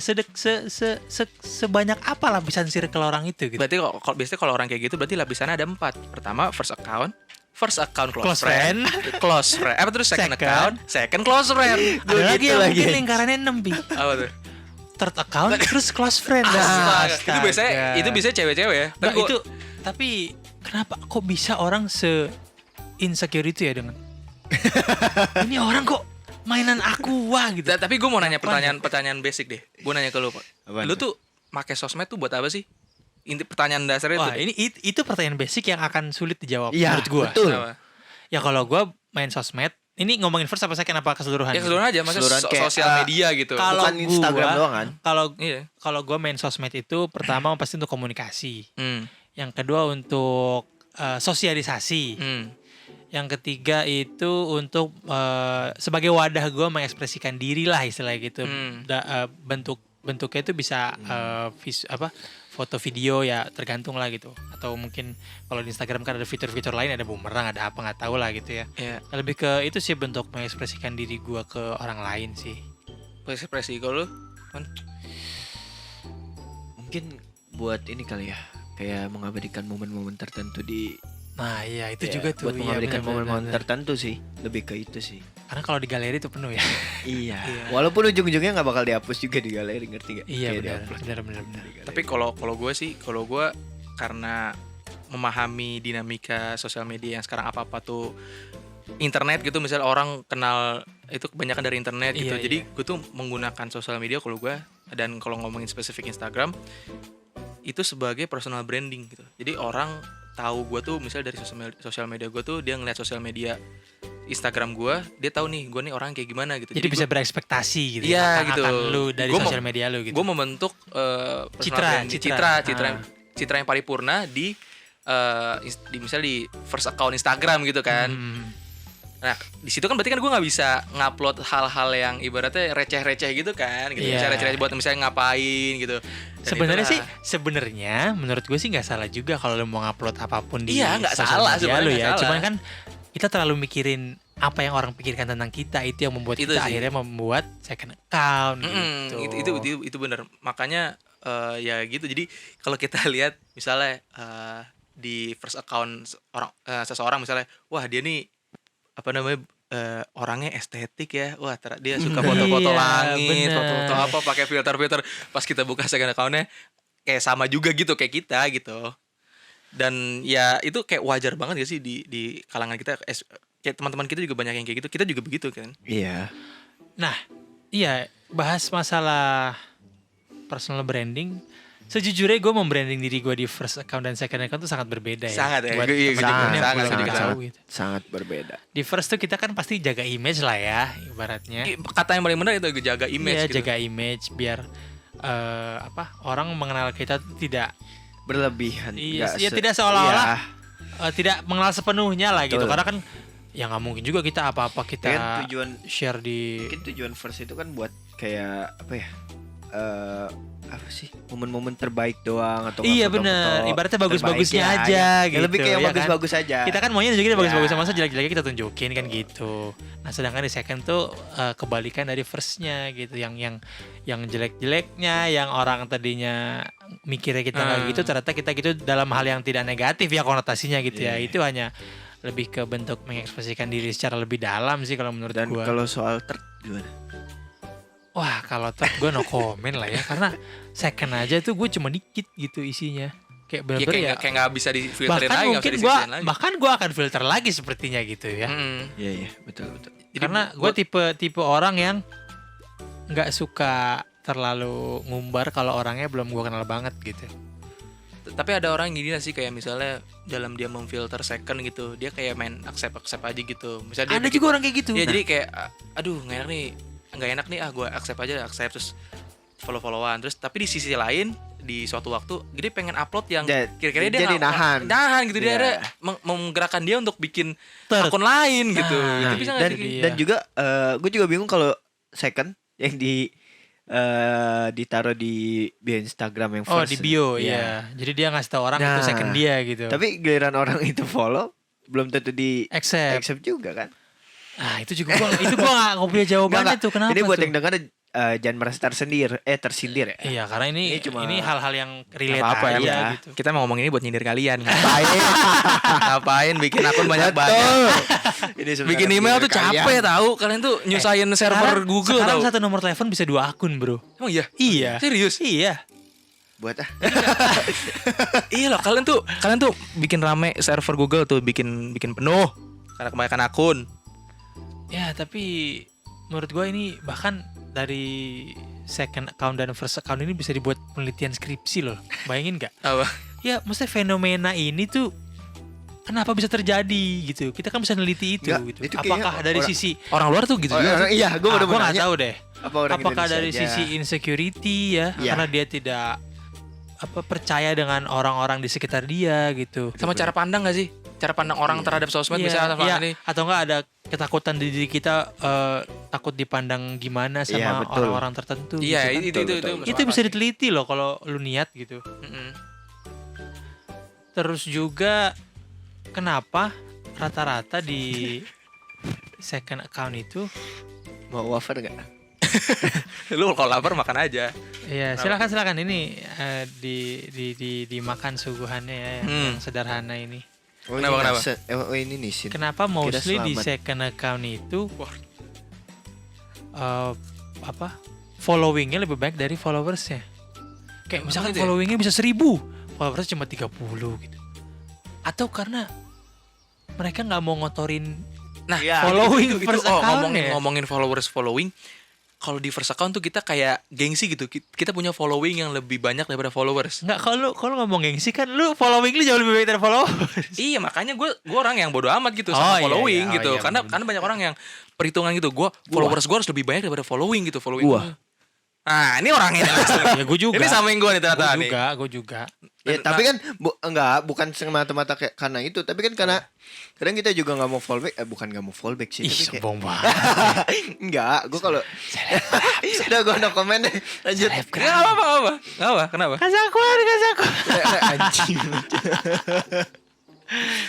Speaker 3: sebanyak apa lapisan circle orang itu gitu.
Speaker 1: Berarti biasanya kalau orang kayak gitu berarti lapisannya ada 4. Pertama first account close
Speaker 3: Close
Speaker 1: friend, close friend. Apa terus second
Speaker 3: Second.
Speaker 1: account, second close friend.
Speaker 3: Ada lagi
Speaker 2: gitu
Speaker 3: yang
Speaker 2: lagi.
Speaker 3: mungkin lingkarannya 6 bi.
Speaker 1: Apa tuh?
Speaker 3: Third account terus close friend.
Speaker 1: Astaga.
Speaker 3: Astaga.
Speaker 1: Itu biasanya cewek-cewek ya.
Speaker 3: Nggak,
Speaker 1: gua-
Speaker 3: tapi kenapa kok bisa orang se insecure itu ya dengan ini orang kok mainan aku wah gitu.
Speaker 1: Tapi gue mau nanya
Speaker 3: Apaan
Speaker 1: pertanyaan basic deh. Gue nanya ke lu, Pak.
Speaker 2: Apaan
Speaker 1: Lu
Speaker 2: tuh?
Speaker 1: tuh pakai sosmed tuh buat apa sih? Inti pertanyaan dasarnya
Speaker 3: Wah,
Speaker 1: tuh.
Speaker 3: ini itu pertanyaan basic yang akan sulit dijawab
Speaker 2: Iya,
Speaker 3: menurut gua.
Speaker 2: betul.
Speaker 1: Apa?
Speaker 3: Ya kalau gua main sosmed, ini ngomongin first apa second apa keseluruhan?
Speaker 1: Ya keseluruhan aja, maksudnya
Speaker 2: Keseluruhan kayak,
Speaker 1: sosial media gitu.
Speaker 3: kalau
Speaker 2: Bukan Instagram doang kan?
Speaker 3: Kalau
Speaker 1: Iya.
Speaker 3: kalau gua main sosmed itu pertama pasti untuk komunikasi.
Speaker 1: Hmm.
Speaker 3: Yang kedua untuk sosialisasi. Yang ketiga itu untuk sebagai wadah gue mengekspresikan diri lah istilahnya gitu. Bentuknya itu bisa foto video ya tergantung lah gitu. Atau mungkin kalau di Instagram kan ada fitur-fitur lain, ada bumerang, ada apa nggak tahu lah gitu ya.
Speaker 1: Iya.
Speaker 3: Lebih ke itu sih bentuk mengekspresikan diri gue ke orang lain sih.
Speaker 1: Ekspresi kalau lu kan
Speaker 2: Mungkin buat ini kali ya, kayak mengabadikan momen-momen tertentu di
Speaker 3: Nah iya itu
Speaker 2: ya,
Speaker 3: juga tuh.
Speaker 2: buat
Speaker 3: Iya,
Speaker 2: mengabadikan
Speaker 3: benar,
Speaker 2: momen-momen
Speaker 3: benar.
Speaker 2: tertentu sih, lebih ke itu sih.
Speaker 3: Karena kalau di galeri itu penuh ya.
Speaker 2: Iya.
Speaker 3: Iya.
Speaker 2: Walaupun ujung-ujungnya nggak bakal dihapus juga di galeri, ngerti gak?
Speaker 3: Iya
Speaker 2: Kayak
Speaker 3: benar,
Speaker 2: di-upload
Speaker 3: benar.
Speaker 2: di galeri.
Speaker 1: tapi kalau gue karena memahami dinamika sosial media yang sekarang apa-apa tuh internet gitu, misalnya orang kenal itu kebanyakan dari internet gitu.
Speaker 3: Iya,
Speaker 1: Jadi gue tuh menggunakan sosial media kalau gue, dan kalau ngomongin spesifik Instagram itu sebagai personal branding gitu. Jadi orang tahu gue tuh misalnya dari sosial media gue tuh, dia ngeliat sosial media Instagram gue, dia tahu nih gue nih orang kayak gimana gitu.
Speaker 3: Jadi bisa
Speaker 1: gua-
Speaker 3: berekspektasi gitu.
Speaker 1: Iya,
Speaker 3: akan
Speaker 1: gitu.
Speaker 3: lu dari
Speaker 1: Gua
Speaker 3: sosial media lu gitu.
Speaker 1: gue membentuk
Speaker 3: Citra.
Speaker 1: citra yang paripurna di misalnya di first account Instagram gitu kan. Nah di situ kan berarti kan gue nggak bisa ngupload hal-hal yang ibaratnya receh-receh gitu kan, gitu.
Speaker 3: Iya.
Speaker 1: Misalnya receh-receh buat misalnya ngapain gitu. Dan
Speaker 3: Sebenarnya menurut gue sih nggak salah juga kalau lu mau ngupload apapun di
Speaker 1: Iya, nggak
Speaker 3: sosial
Speaker 1: salah,
Speaker 3: media
Speaker 1: sebenarnya
Speaker 3: lu
Speaker 1: nggak
Speaker 3: ya.
Speaker 1: salah.
Speaker 3: Cuman kan kita terlalu mikirin apa yang orang pikirkan tentang kita, itu yang membuat
Speaker 1: Itu
Speaker 3: kita
Speaker 1: sih.
Speaker 3: akhirnya membuat second account gitu.
Speaker 1: Itu benar. Makanya ya gitu. Jadi kalau kita lihat misalnya di first account seseorang misalnya, wah dia nih apa namanya orangnya estetik ya, wah dia suka foto-foto
Speaker 3: Iya,
Speaker 1: langit,
Speaker 3: bener.
Speaker 1: foto-foto apa, pakai filter-filter. Pas kita buka second accountnya kayak sama juga gitu kayak kita gitu. Dan ya itu kayak wajar banget gak sih di kalangan kita, kayak teman-teman kita juga banyak yang kayak gitu, kita juga begitu kan.
Speaker 2: Iya.
Speaker 3: Nah, Iya, bahas masalah personal branding. Sejujurnya gue membranding diri gue di first account dan second account tuh sangat berbeda ya.
Speaker 1: Sangat ya.
Speaker 3: Buat
Speaker 1: Iya,
Speaker 3: teman-teman yang
Speaker 1: sangat,
Speaker 3: belum
Speaker 1: sangat,
Speaker 3: tahu gitu.
Speaker 2: Sangat berbeda.
Speaker 3: Di first tuh kita kan pasti jaga image lah ya, ibaratnya.
Speaker 1: Kata yang paling benar itu jaga image
Speaker 3: Iya,
Speaker 1: gitu.
Speaker 3: jaga image biar orang mengenal kita tuh tidak
Speaker 2: Berlebihan.
Speaker 3: iya,
Speaker 2: nggak
Speaker 3: ya tidak seolah-olah
Speaker 2: Iya.
Speaker 3: tidak mengenal sepenuhnya lah gitu.
Speaker 2: Betul.
Speaker 3: Karena kan ya nggak mungkin juga kita apa-apa kita
Speaker 2: Kan
Speaker 3: share di
Speaker 2: mungkin tujuan first itu kan buat kayak apa ya? Apa sih? Momen-momen terbaik doang atau
Speaker 3: iya
Speaker 2: foto-foto
Speaker 3: benar, ibaratnya bagus-bagusnya
Speaker 2: terbaik,
Speaker 3: aja
Speaker 2: ya.
Speaker 3: gitu.
Speaker 2: Lebih kayak
Speaker 3: ya kan?
Speaker 2: bagus-bagus aja.
Speaker 3: Kita kan maunya nunjukin
Speaker 2: Ya.
Speaker 3: bagus-bagus, masa jelek-jeleknya kita tunjukin kan gitu. Nah, sedangkan di second tuh kebalikan dari firstnya gitu, yang jelek-jeleknya, yang orang tadinya mikirnya kita nggak gitu, ternyata kita gitu dalam hal yang tidak negatif ya konotasinya gitu ya. Itu hanya lebih ke bentuk mengekspresikan diri secara lebih dalam sih kalau menurut
Speaker 2: Dan
Speaker 3: gua.
Speaker 2: kalau soal gimana?
Speaker 3: Wah, kalau third gue no comment lah ya, karena second aja tuh gue cuma dikit gitu isinya. Kayak
Speaker 1: Ya,
Speaker 3: bener-bener ya.
Speaker 1: kayak nggak bisa difilterin
Speaker 3: Bahkan
Speaker 1: lagi, nggak
Speaker 3: mungkin
Speaker 1: bisa
Speaker 3: gue
Speaker 1: disisihin lagi.
Speaker 3: bahkan gue akan filter lagi sepertinya gitu ya.
Speaker 2: Iya, betul.
Speaker 1: Jadi
Speaker 3: Karena gue tipe orang yang nggak suka terlalu ngumbar kalau orangnya belum gue kenal banget gitu.
Speaker 1: Tapi ada orang yang gini sih, kayak misalnya dalam dia memfilter second gitu, dia kayak main accept aja gitu. Misalnya dia
Speaker 3: Ada juga orang kayak gitu.
Speaker 1: ya
Speaker 3: Nah,
Speaker 1: jadi kayak aduh nggak enak nih, gue accept terus follow-followan terus, tapi di sisi lain di suatu waktu dia pengen upload yang kira-kira dia
Speaker 2: jadi nahan
Speaker 1: gitu, dia
Speaker 2: Iya.
Speaker 1: ada menggerakkan dia untuk bikin
Speaker 3: Third.
Speaker 1: akun lain gitu.
Speaker 3: Nah,
Speaker 1: Itu bisa nggak
Speaker 2: dan
Speaker 1: sih?
Speaker 3: Iya.
Speaker 2: dan juga gue juga bingung kalau second yang ditaruh di bio Instagram yang
Speaker 3: oh
Speaker 2: first.
Speaker 3: di bio
Speaker 2: Iya.
Speaker 3: ya. Jadi dia ngasih tahu orang
Speaker 2: Nah,
Speaker 3: itu second dia gitu.
Speaker 2: Tapi giliran orang itu follow belum tentu di
Speaker 3: Accept.
Speaker 2: accept juga kan.
Speaker 3: Ah itu juga gua nggak punya jawabannya
Speaker 2: Nggak.
Speaker 3: tuh kenapa
Speaker 2: Ini buat
Speaker 3: tuh?
Speaker 2: yang dengar jangan merasa tersindir ya.
Speaker 3: Iya karena ini
Speaker 2: Ini cuma-
Speaker 3: hal-hal yang relate
Speaker 1: Nggak apa-apa
Speaker 3: aja
Speaker 1: ya.
Speaker 3: gitu.
Speaker 1: Kita mau ngomong ini buat nyindir kalian. Ngapain bikin akun banyak-banyak.
Speaker 2: Ini sebenarnya
Speaker 1: Bikin email tuh
Speaker 2: kalian.
Speaker 1: capek tahu. Kalian tuh nyusahin server Google
Speaker 3: sekarang
Speaker 1: tahu.
Speaker 3: satu nomor telepon bisa 2 akun bro.
Speaker 1: Emang iya?
Speaker 3: Iya.
Speaker 1: Serius?
Speaker 3: Iya.
Speaker 2: Buat
Speaker 1: Iya loh, kalian tuh bikin rame server Google tuh, bikin penuh karena kebanyakan akun.
Speaker 3: Ya tapi menurut gue ini bahkan dari second account dan first account ini bisa dibuat penelitian skripsi loh. Bayangin nggak?
Speaker 1: Apa?
Speaker 3: Ya maksudnya fenomena ini tuh kenapa bisa terjadi gitu. Kita kan bisa neliti itu
Speaker 2: Nggak,
Speaker 3: gitu.
Speaker 2: itu kayaknya
Speaker 3: Apakah dari sisi
Speaker 1: Orang luar tuh gitu juga.
Speaker 2: iya, gue baru
Speaker 3: gue
Speaker 2: mau
Speaker 3: nggak
Speaker 2: nanya.
Speaker 3: tahu deh.
Speaker 2: Apa orang
Speaker 3: Apakah
Speaker 2: Indonesia
Speaker 3: dari
Speaker 2: aja?
Speaker 3: sisi insecurity ya,
Speaker 2: Iya.
Speaker 3: karena dia tidak percaya dengan orang-orang di sekitar dia gitu.
Speaker 1: Sama cara pandang gak sih? Cara pandang orang terhadap sosmed misalnya sama ini.
Speaker 3: Atau enggak ada ketakutan di diri kita takut dipandang gimana
Speaker 2: Iya,
Speaker 3: sama
Speaker 2: betul.
Speaker 3: orang-orang tertentu
Speaker 1: Iya,
Speaker 3: gitu kan.
Speaker 2: Betul.
Speaker 3: Itu bisa diteliti loh kalau lu niat gitu.
Speaker 1: Mm-mm.
Speaker 3: Terus juga kenapa rata-rata di second account itu
Speaker 2: Mau wafer nggak?
Speaker 1: Lu kalau lapar makan aja.
Speaker 3: ya silakan ini dimakan suguhannya ya yang sederhana ini.
Speaker 2: Oh,
Speaker 1: Kenapa?
Speaker 2: ini nih Sin.
Speaker 3: Kenapa mostly di
Speaker 2: selamat.
Speaker 3: second account itu followingnya lebih baik dari followersnya. Kayak misalkan
Speaker 1: gitu ya?
Speaker 3: followingnya bisa 1000, followersnya cuma 30 gitu. Atau karena mereka nggak mau ngotorin
Speaker 1: Nah,
Speaker 2: Iya,
Speaker 3: following first account ya.
Speaker 1: ngomongin following. Kalau di first account tuh kita kayak gengsi gitu. Kita punya following yang lebih banyak daripada followers.
Speaker 3: Nggak, kalau ngomong gengsi kan lu following lu jauh lebih baik dari followers.
Speaker 1: Iya, makanya gue orang yang bodo amat gitu
Speaker 3: Oh,
Speaker 1: sama
Speaker 3: iya,
Speaker 1: following
Speaker 3: iya. Oh,
Speaker 1: gitu.
Speaker 3: iya,
Speaker 1: Karena banyak orang yang perhitungan gitu. Followers gue harus lebih banyak daripada following gitu. Following
Speaker 2: Gua.
Speaker 1: gua. Nah, ini orang ini langsung.
Speaker 3: Ya gue juga.
Speaker 1: Ini samain gue nih ternyata nih.
Speaker 3: Gue juga.
Speaker 2: Ya, tapi kan bukan semata-mata kayak karena itu, tapi kan karena kadang kita juga nggak mau fallback, bukan nggak mau fallback sih,
Speaker 3: Ih,
Speaker 2: tapi kayak
Speaker 3: sombong banget.
Speaker 2: enggak, gue kalau udah gue no komen deh, lanjut.
Speaker 1: Nggak apa-apa. Kenapa?
Speaker 3: Kasakuan.
Speaker 2: Anjing.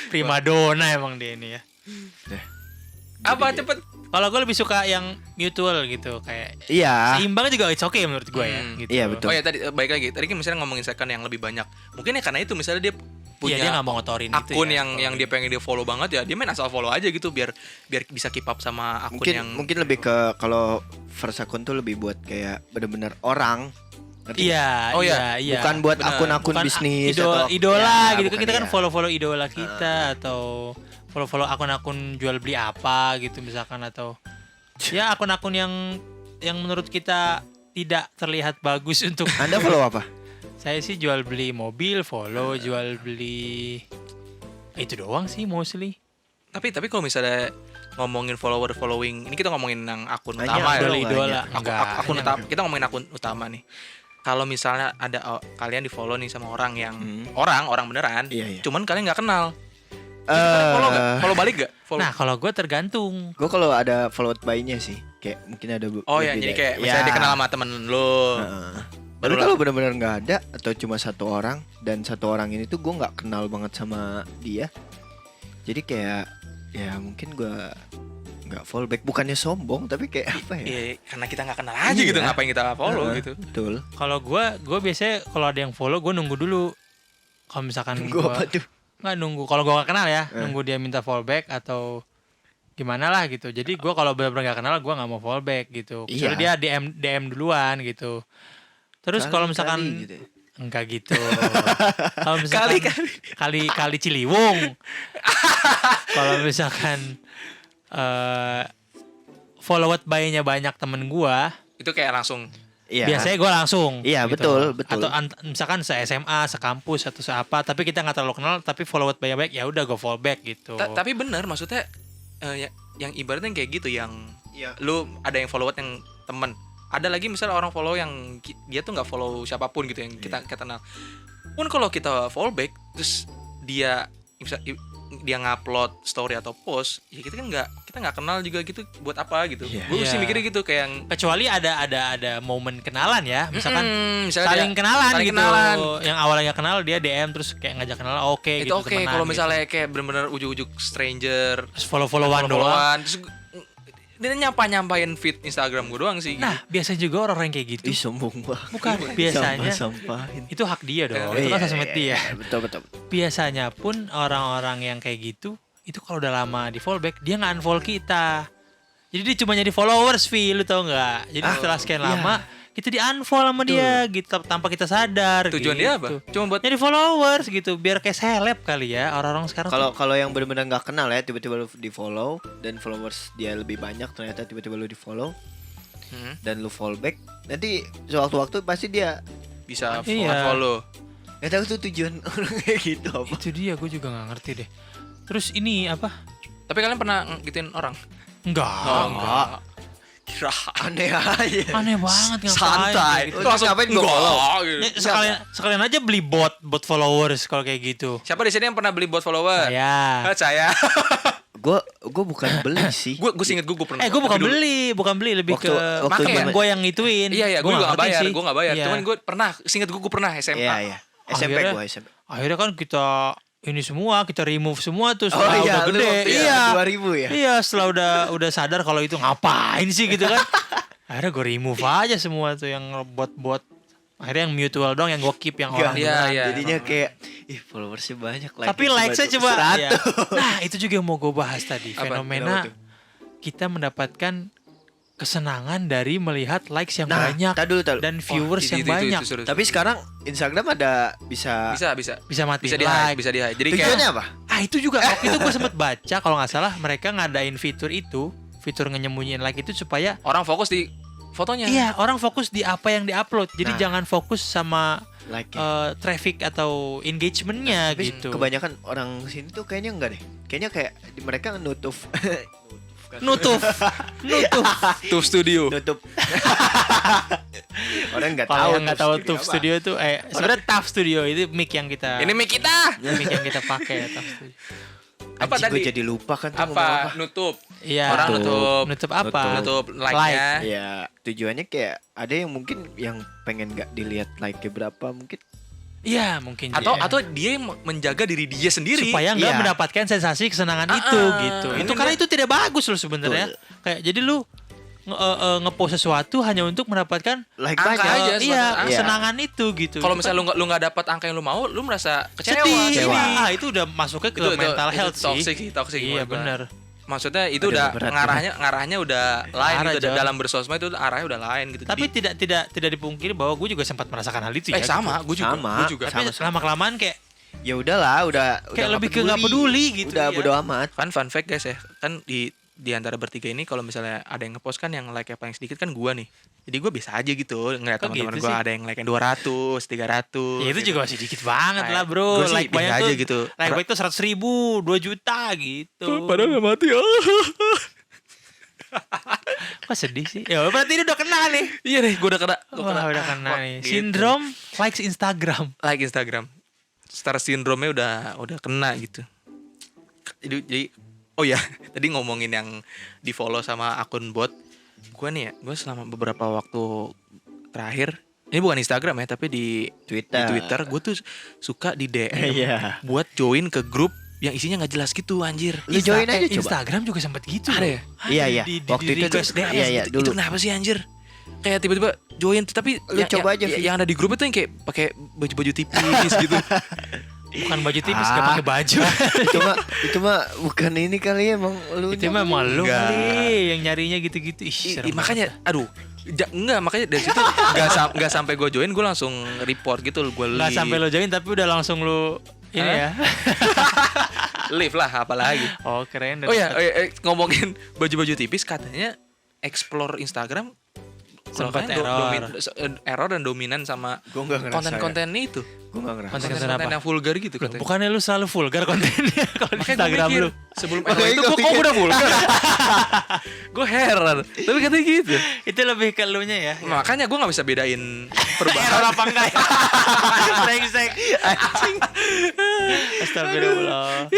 Speaker 3: Primadona emang dia ini ya.
Speaker 1: Apa cepet?
Speaker 3: Kalau gue lebih suka yang mutual gitu, kayak
Speaker 2: Iya.
Speaker 3: seimbang juga it's okay menurut gue ya. Gitu.
Speaker 2: Iya, betul.
Speaker 1: Oh ya tadi baik lagi. Tadi kan misalnya ngomongin second yang lebih banyak. Mungkin ya karena itu misalnya dia punya
Speaker 3: Iya dia nggak mau ngotorin itu
Speaker 1: akun
Speaker 3: ya.
Speaker 1: yang dia pengen dia follow banget ya, dia main asal follow aja gitu biar bisa keep up sama akun yang
Speaker 2: Mungkin lebih ke kalau first account tuh lebih buat kayak bener-bener orang. Ngerti nggak?
Speaker 3: Iya,
Speaker 1: Oh,
Speaker 3: iya, iya.
Speaker 2: Bukan buat
Speaker 1: Bener.
Speaker 2: akun-akun
Speaker 3: Bukan
Speaker 2: bisnis
Speaker 3: idola,
Speaker 2: atau
Speaker 3: idola
Speaker 2: Ya,
Speaker 3: gitu kan,
Speaker 2: bukan
Speaker 3: kita kan
Speaker 2: iya.
Speaker 3: follow idola kita atau follow akun-akun jual beli apa gitu misalkan, atau ya akun-akun yang menurut kita tidak terlihat bagus untuk
Speaker 2: Anda follow apa?
Speaker 3: saya sih jual beli mobil, follow, jual beli itu doang sih mostly.
Speaker 1: Tapi kalau misalnya ngomongin following, ini kita ngomongin yang akun
Speaker 2: Hanya
Speaker 1: utama ya.
Speaker 3: Idola.
Speaker 1: Akun utama. Kita ngomongin akun utama nih. Kalau misalnya ada kalian di follow nih sama orang yang orang beneran,
Speaker 2: Iya.
Speaker 1: cuman kalian nggak kenal, follow nggak? Follow balik nggak? Follow.
Speaker 3: Nah, kalau gue tergantung.
Speaker 2: Gue kalau ada followed by-nya sih, kayak mungkin ada.
Speaker 1: Oh ya, jadi kayak misalnya dikenal sama temen lo.
Speaker 2: Tapi kalau benar-benar nggak ada atau cuma satu orang dan satu orang ini tuh gue nggak kenal banget sama dia, jadi kayak ya mungkin gue nggak follow back. Bukannya sombong tapi kayak apa ya?
Speaker 1: Iya, karena kita nggak kenal aja gitu, ngapain kita follow gitu.
Speaker 2: Betul.
Speaker 3: Kalau gue biasanya kalau ada yang follow gue nunggu dulu. Kalau misalkan
Speaker 2: Gue apa tuh?
Speaker 3: nggak nunggu, kalau gue gak kenal ya, nunggu dia minta fallback atau gimana lah gitu. Jadi gue kalau benar-benar gak kenal gue nggak mau fallback gitu. Kecuali dia DM duluan gitu. Terus kalau misalkan
Speaker 2: gitu.
Speaker 3: enggak gitu. Kalau misalkan kali Ciliwung. Kalau misalkan followed by-nya banyak temen gue,
Speaker 1: Itu kayak langsung.
Speaker 2: Iya.
Speaker 3: biasanya gue langsung.
Speaker 2: Iya,
Speaker 3: gitu.
Speaker 2: betul.
Speaker 3: Atau misalkan se-SMA, sekampus atau seapa, tapi kita nggak terlalu kenal, tapi followed by-nya baik, ya udah gue follow back gitu.
Speaker 1: Tapi bener, maksudnya yang ibaratnya kayak gitu, yang
Speaker 2: Iya.
Speaker 1: lu ada yang followed yang temen, ada lagi misalnya orang follow yang dia tuh nggak follow siapapun gitu yang kita kenal. Pun kalau kita follow back terus dia dia ngupload story atau post, ya kita kan nggak kenal juga gitu, buat apa gitu.
Speaker 2: Iya.
Speaker 1: Gue mesti
Speaker 3: Iya.
Speaker 1: mikirnya gitu kayak yang
Speaker 3: Kecuali ada momen kenalan ya, misalkan
Speaker 1: misalnya
Speaker 3: saling kenalan
Speaker 1: saling
Speaker 3: gitu.
Speaker 1: kenalan.
Speaker 3: Yang awalnya kenal dia DM terus kayak ngajak kenal, oke
Speaker 1: itu
Speaker 3: gitu.
Speaker 1: oke.
Speaker 3: temenan
Speaker 1: Kalau
Speaker 3: gitu.
Speaker 1: misalnya kayak bener-bener ujuk-ujuk stranger,
Speaker 3: Terus follow-followan doang.
Speaker 1: follow-followan, terus dia nyampain feed Instagram gue doang sih.
Speaker 3: Nah, biasa juga orang-orang yang kayak gitu.
Speaker 2: Ih, sombong banget.
Speaker 3: Bukan, biasanya
Speaker 2: Sampahin.
Speaker 3: itu hak dia dong.
Speaker 1: Iya,
Speaker 3: Itu kan
Speaker 2: Iya,
Speaker 3: sosmed dia.
Speaker 2: Betul.
Speaker 3: Biasanya pun orang-orang yang kayak gitu, itu kalau udah lama di follow back, dia nggak unfollow kita. Jadi dia cuma jadi followers, Vi, lu tau nggak? Jadi setelah sekian
Speaker 2: iya.
Speaker 3: lama, kita di unfollow sama dia gitu, tanpa kita sadar.
Speaker 1: Tujuan
Speaker 3: gitu.
Speaker 1: dia apa? Cuma buat
Speaker 3: Jadi followers gitu, biar kayak seleb kali ya orang-orang sekarang.
Speaker 2: Kalau yang benar-benar nggak kenal ya, tiba-tiba lu di follow dan followers dia lebih banyak, ternyata tiba-tiba lu di follow dan lu follow back, nanti sewaktu-waktu pasti dia
Speaker 1: bisa
Speaker 3: Iya.
Speaker 1: follow.
Speaker 2: nggak tahu tuh tujuan orang kayak gitu apa.
Speaker 3: Itu dia, gue juga nggak ngerti deh. Terus ini apa?
Speaker 1: Tapi kalian pernah gituin orang?
Speaker 3: Enggak.
Speaker 1: Enggak. Kira
Speaker 2: Aneh aja.
Speaker 3: Aneh banget ngapain
Speaker 1: santai.
Speaker 3: kayak gitu.
Speaker 2: Itu langsung ngapain gua follow?
Speaker 1: gitu.
Speaker 3: Sekalian aja beli bot followers kalau kayak gitu.
Speaker 1: Siapa di sini yang pernah beli bot follower?
Speaker 3: Saya.
Speaker 1: Saya.
Speaker 2: Gue bukan beli sih.
Speaker 1: Gue inget gue pernah.
Speaker 3: Gue bukan
Speaker 1: Tapi dulu-
Speaker 3: beli, lebih
Speaker 2: Waktu-
Speaker 3: ke
Speaker 2: waktu
Speaker 3: temen
Speaker 2: zaman-
Speaker 3: gue yang ngituin.
Speaker 1: Iya, gue
Speaker 3: Gua
Speaker 1: juga gak
Speaker 3: ngerti
Speaker 1: bayar.
Speaker 3: sih.
Speaker 1: Gue gak bayar.
Speaker 3: Iya.
Speaker 1: Cuman gue pernah. Inget gue pernah SMA.
Speaker 2: Iya. SMP
Speaker 3: Akhirnya-
Speaker 2: gue SMP.
Speaker 3: Akhirnya kan kita ini semua, kita remove semua tuh
Speaker 2: Oh
Speaker 3: setelah
Speaker 2: iya,
Speaker 3: udah
Speaker 2: lu
Speaker 3: gede.
Speaker 2: waktu itu
Speaker 3: Iya.
Speaker 2: 2000 ya.
Speaker 3: Iya, setelah udah sadar kalau itu ngapain sih gitu kan. Akhirnya gue remove aja semua tuh yang bot-bot. Akhirnya yang mutual dong yang gue keep yang orang
Speaker 1: Iya,
Speaker 3: beneran.
Speaker 1: iya.
Speaker 2: Jadinya kayak followersnya banyak,
Speaker 3: Tapi likes-nya coba
Speaker 2: 100.
Speaker 3: ya. Nah, itu juga yang mau gue bahas tadi.
Speaker 1: Apa?
Speaker 3: Fenomena
Speaker 2: Kenapa tuh?
Speaker 3: kita mendapatkan kesenangan dari melihat likes yang
Speaker 2: Nah,
Speaker 3: banyak
Speaker 2: tar dulu.
Speaker 3: dan viewers yang banyak.
Speaker 1: seru.
Speaker 2: Tapi sekarang Instagram ada bisa
Speaker 1: bisa
Speaker 3: Bisa
Speaker 1: di
Speaker 3: like.
Speaker 1: hide, bisa di hide. Jadi kayak
Speaker 2: tujuannya apa?
Speaker 3: Ah, itu juga waktu itu gue sempet baca kalau nggak salah mereka ngadain fitur ngenyembunyiin like itu supaya
Speaker 1: orang fokus di fotonya.
Speaker 3: iya orang fokus di apa yang diupload. Jadi
Speaker 2: Nah.
Speaker 3: jangan fokus sama
Speaker 2: Like
Speaker 3: traffic atau engagementnya
Speaker 2: Tapi
Speaker 3: gitu.
Speaker 2: kebanyakan orang sini tuh kayaknya enggak deh. Kayaknya kayak mereka nutup
Speaker 3: Nutup.
Speaker 1: Tuh studio.
Speaker 2: nutup. Orang nggak
Speaker 3: Kalau
Speaker 2: tahu.
Speaker 3: yang nggak tahu
Speaker 2: Tuh
Speaker 3: Tuf Studio itu sebenarnya Taf Studio itu mic yang kita
Speaker 1: Ini mic kita.
Speaker 3: mic yang kita pakai ya, Taf Studio.
Speaker 1: Apa
Speaker 2: Anjing,
Speaker 1: tadi?
Speaker 2: gue jadi lupa kan tuh ngomong
Speaker 1: Apa? Nutup.
Speaker 3: Iya.
Speaker 1: Orang nutup.
Speaker 3: Nutup apa?
Speaker 1: Nutup like-nya.
Speaker 2: Ya tujuannya kayak ada yang mungkin yang pengen nggak dilihat like-nya berapa mungkin.
Speaker 3: Iya, mungkin
Speaker 1: Atau
Speaker 3: iya.
Speaker 1: atau dia yang menjaga diri dia sendiri.
Speaker 3: supaya nggak
Speaker 2: Iya.
Speaker 3: mendapatkan sensasi kesenangan itu gitu. Itu karena itu tidak bagus loh sebenarnya. Kayak jadi lu ngepost sesuatu hanya untuk mendapatkan
Speaker 2: Like
Speaker 1: Angka
Speaker 2: banyak.
Speaker 1: aja.
Speaker 3: iya
Speaker 1: sebatas
Speaker 3: kesenangan itu gitu.
Speaker 1: Kalau
Speaker 3: Itu
Speaker 1: misalnya lu nggak dapat angka yang lu mau, lu merasa kecewa.
Speaker 3: sedih.
Speaker 2: Kecewa.
Speaker 3: Ah, itu udah masuknya ke mental health sih.
Speaker 1: Toxic.
Speaker 3: Iya
Speaker 1: menurut gua.
Speaker 3: benar.
Speaker 1: Maksudnya itu
Speaker 2: Aduh,
Speaker 1: udah
Speaker 2: berat,
Speaker 1: ngarahnya udah lain
Speaker 3: Arah,
Speaker 1: gitu.
Speaker 3: Jon.
Speaker 1: Dalam bersosmed itu arahnya udah lain gitu.
Speaker 3: Tapi
Speaker 1: Jadi,
Speaker 3: tidak dipungkiri bahwa gue juga sempat merasakan hal itu ya.
Speaker 1: sama, gue juga.
Speaker 2: Sama.
Speaker 1: Gue juga.
Speaker 3: Tapi lama kelamaan kayak
Speaker 2: Ya udahlah, udah
Speaker 3: kayak
Speaker 2: nggak
Speaker 3: lebih ke nggak peduli gitu.
Speaker 2: Udah
Speaker 3: ya.
Speaker 2: bodo amat.
Speaker 1: Kan fun fact guys ya, kan di di antara bertiga ini kalau misalnya ada yang ngepost kan yang like-nya paling sedikit kan gua nih. Jadi gua biasa aja gitu ngeliat
Speaker 3: Kok
Speaker 1: teman-teman
Speaker 3: gitu
Speaker 1: gua
Speaker 3: sih?
Speaker 1: ada yang like-nya 200, 300.
Speaker 3: Ya itu juga masih dikit banget lah
Speaker 1: Kayak,
Speaker 3: bro.
Speaker 1: gua sih
Speaker 3: Like banyak
Speaker 1: biasa
Speaker 3: tuh.
Speaker 1: aja gitu.
Speaker 3: Like banyak tuh 100.000, 2 juta gitu.
Speaker 1: Padahal gak mati.
Speaker 3: Kok sedih sih? Ya berarti ini udah kena nih.
Speaker 1: Iya nih, gua udah kena.
Speaker 3: Wah udah kena nih.
Speaker 1: Gitu.
Speaker 3: Sindrom likes Instagram.
Speaker 1: Like Instagram. Star syndrome-nya udah kena gitu. Jadi oh ya, tadi ngomongin yang di-follow sama akun bot. Gua nih ya, gua selama beberapa waktu terakhir, ini bukan Instagram ya, tapi di Twitter gua tuh suka di DM
Speaker 2: Iya.
Speaker 1: buat join ke grup yang isinya nggak jelas gitu anjir.
Speaker 2: Lu join aja coba.
Speaker 3: Instagram juga sempat gitu.
Speaker 1: Ada ya?
Speaker 2: Iya, iya.
Speaker 3: Waktu
Speaker 2: Waktu itu tuh, iya,
Speaker 1: Itu
Speaker 2: dulu.
Speaker 1: kenapa sih anjir? Kayak tiba-tiba join tapi
Speaker 2: Lu coba aja, Vi.
Speaker 1: yang ada di grup itu yang kayak pakai baju-baju tipis gitu.
Speaker 3: Bukan baju tipis, gak pakai baju.
Speaker 2: itu mah bukan ini kali ya, emang lu.
Speaker 3: Itu mah malu
Speaker 1: Enggak.
Speaker 3: kali yang nyarinya gitu-gitu. Ih, serem
Speaker 1: Makanya aduh, enggak makanya dari situ enggak sampai gue join, gue langsung report gitu, gue
Speaker 3: nggak sampai lo join tapi udah langsung lo ini ya.
Speaker 1: leave lah apalagi.
Speaker 3: Oh keren.
Speaker 1: Oh ya, ngomongin baju-baju tipis katanya explore Instagram
Speaker 3: Sempat
Speaker 1: kurang
Speaker 3: error.
Speaker 1: error dan dominan sama
Speaker 2: Gua nggak ngerasa
Speaker 1: konten-konten itu.
Speaker 2: Gue gak ngerasa.
Speaker 3: Konten-konten
Speaker 1: Konten-konten
Speaker 3: apa?
Speaker 1: yang vulgar gitu katanya.
Speaker 3: Bukannya lu selalu vulgar kontennya kalau di
Speaker 1: Makanya gue
Speaker 3: Instagram
Speaker 1: mikir,
Speaker 3: lu.
Speaker 1: sebelum
Speaker 2: Makanya
Speaker 1: error itu
Speaker 2: gua
Speaker 1: gue kok
Speaker 2: pikir.
Speaker 1: udah vulgar. Gue heran. Tapi katanya gitu.
Speaker 3: Itu lebih ke lu nya ya.
Speaker 1: Makanya gue gak bisa bedain
Speaker 3: Error
Speaker 1: perubahan.
Speaker 3: apa enggak ya? Brengsek. Astagfirullah.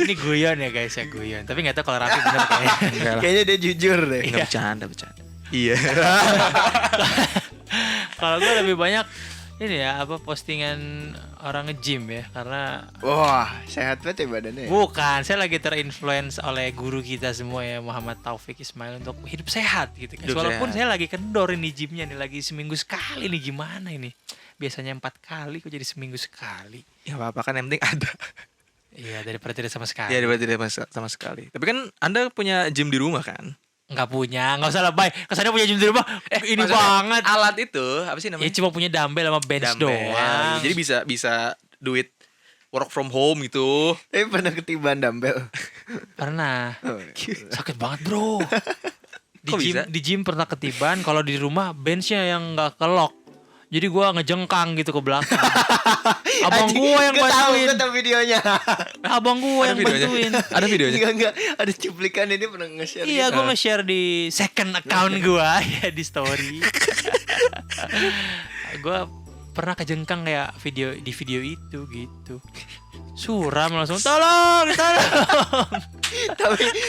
Speaker 3: Ini guyon ya guys ya, guyon. Tapi gak tahu kalau Raffi bener kayaknya.
Speaker 1: Enggak lah.
Speaker 2: Kayaknya dia jujur deh.
Speaker 1: Enggak bercanda. Iya.
Speaker 3: Kalau gue lebih banyak ini ya apa postingan orang nge-gym ya, karena
Speaker 2: Wah, sehat banget ya badannya. Ya?
Speaker 3: bukan, saya lagi terinfluence oleh guru kita semua ya, Muhammad Taufik Ismail, untuk hidup sehat gitu kan.
Speaker 1: Hidup
Speaker 3: Walaupun
Speaker 1: sehat.
Speaker 3: saya lagi kendor ini gymnya nih, lagi seminggu sekali nih, gimana ini? Biasanya 4 kali kok jadi seminggu sekali.
Speaker 1: Ya apa kan yang penting ada.
Speaker 3: Iya, daripada tidak sama sekali.
Speaker 1: Ya berarti tidak sama sekali. Tapi kan Anda punya gym di rumah kan?
Speaker 3: Nggak punya, nggak usah lebay. Kesannya punya gym di rumah, ini
Speaker 1: maksudnya
Speaker 3: banget.
Speaker 1: Alat itu apa sih
Speaker 3: Ya
Speaker 1: namanya?
Speaker 3: cuma punya dumbbell sama bench
Speaker 1: Dumbbell.
Speaker 3: doang.
Speaker 1: Jadi bisa do it work from home gitu.
Speaker 2: Tapi pernah ketiban dumbbell.
Speaker 3: Pernah.
Speaker 2: Oh,
Speaker 3: Sakit banget bro.
Speaker 1: Kok bisa?
Speaker 3: Di gym pernah ketiban. Kalau di rumah benchnya yang nggak kelok, jadi gua ngejengkang gitu ke belakang. Abang gua yang bantuin.
Speaker 2: Gue tahu videonya.
Speaker 3: Abang gua
Speaker 1: Ada
Speaker 3: yang
Speaker 1: videonya?
Speaker 3: bantuin.
Speaker 1: Ada videonya?
Speaker 2: Enggak, ada cuplikan ini pernah nge-share.
Speaker 3: Iya,
Speaker 2: gitu.
Speaker 3: gua nge-share di second account gua ya di story. Gua pernah kejengkang kayak di video itu gitu. Suram langsung, tolong.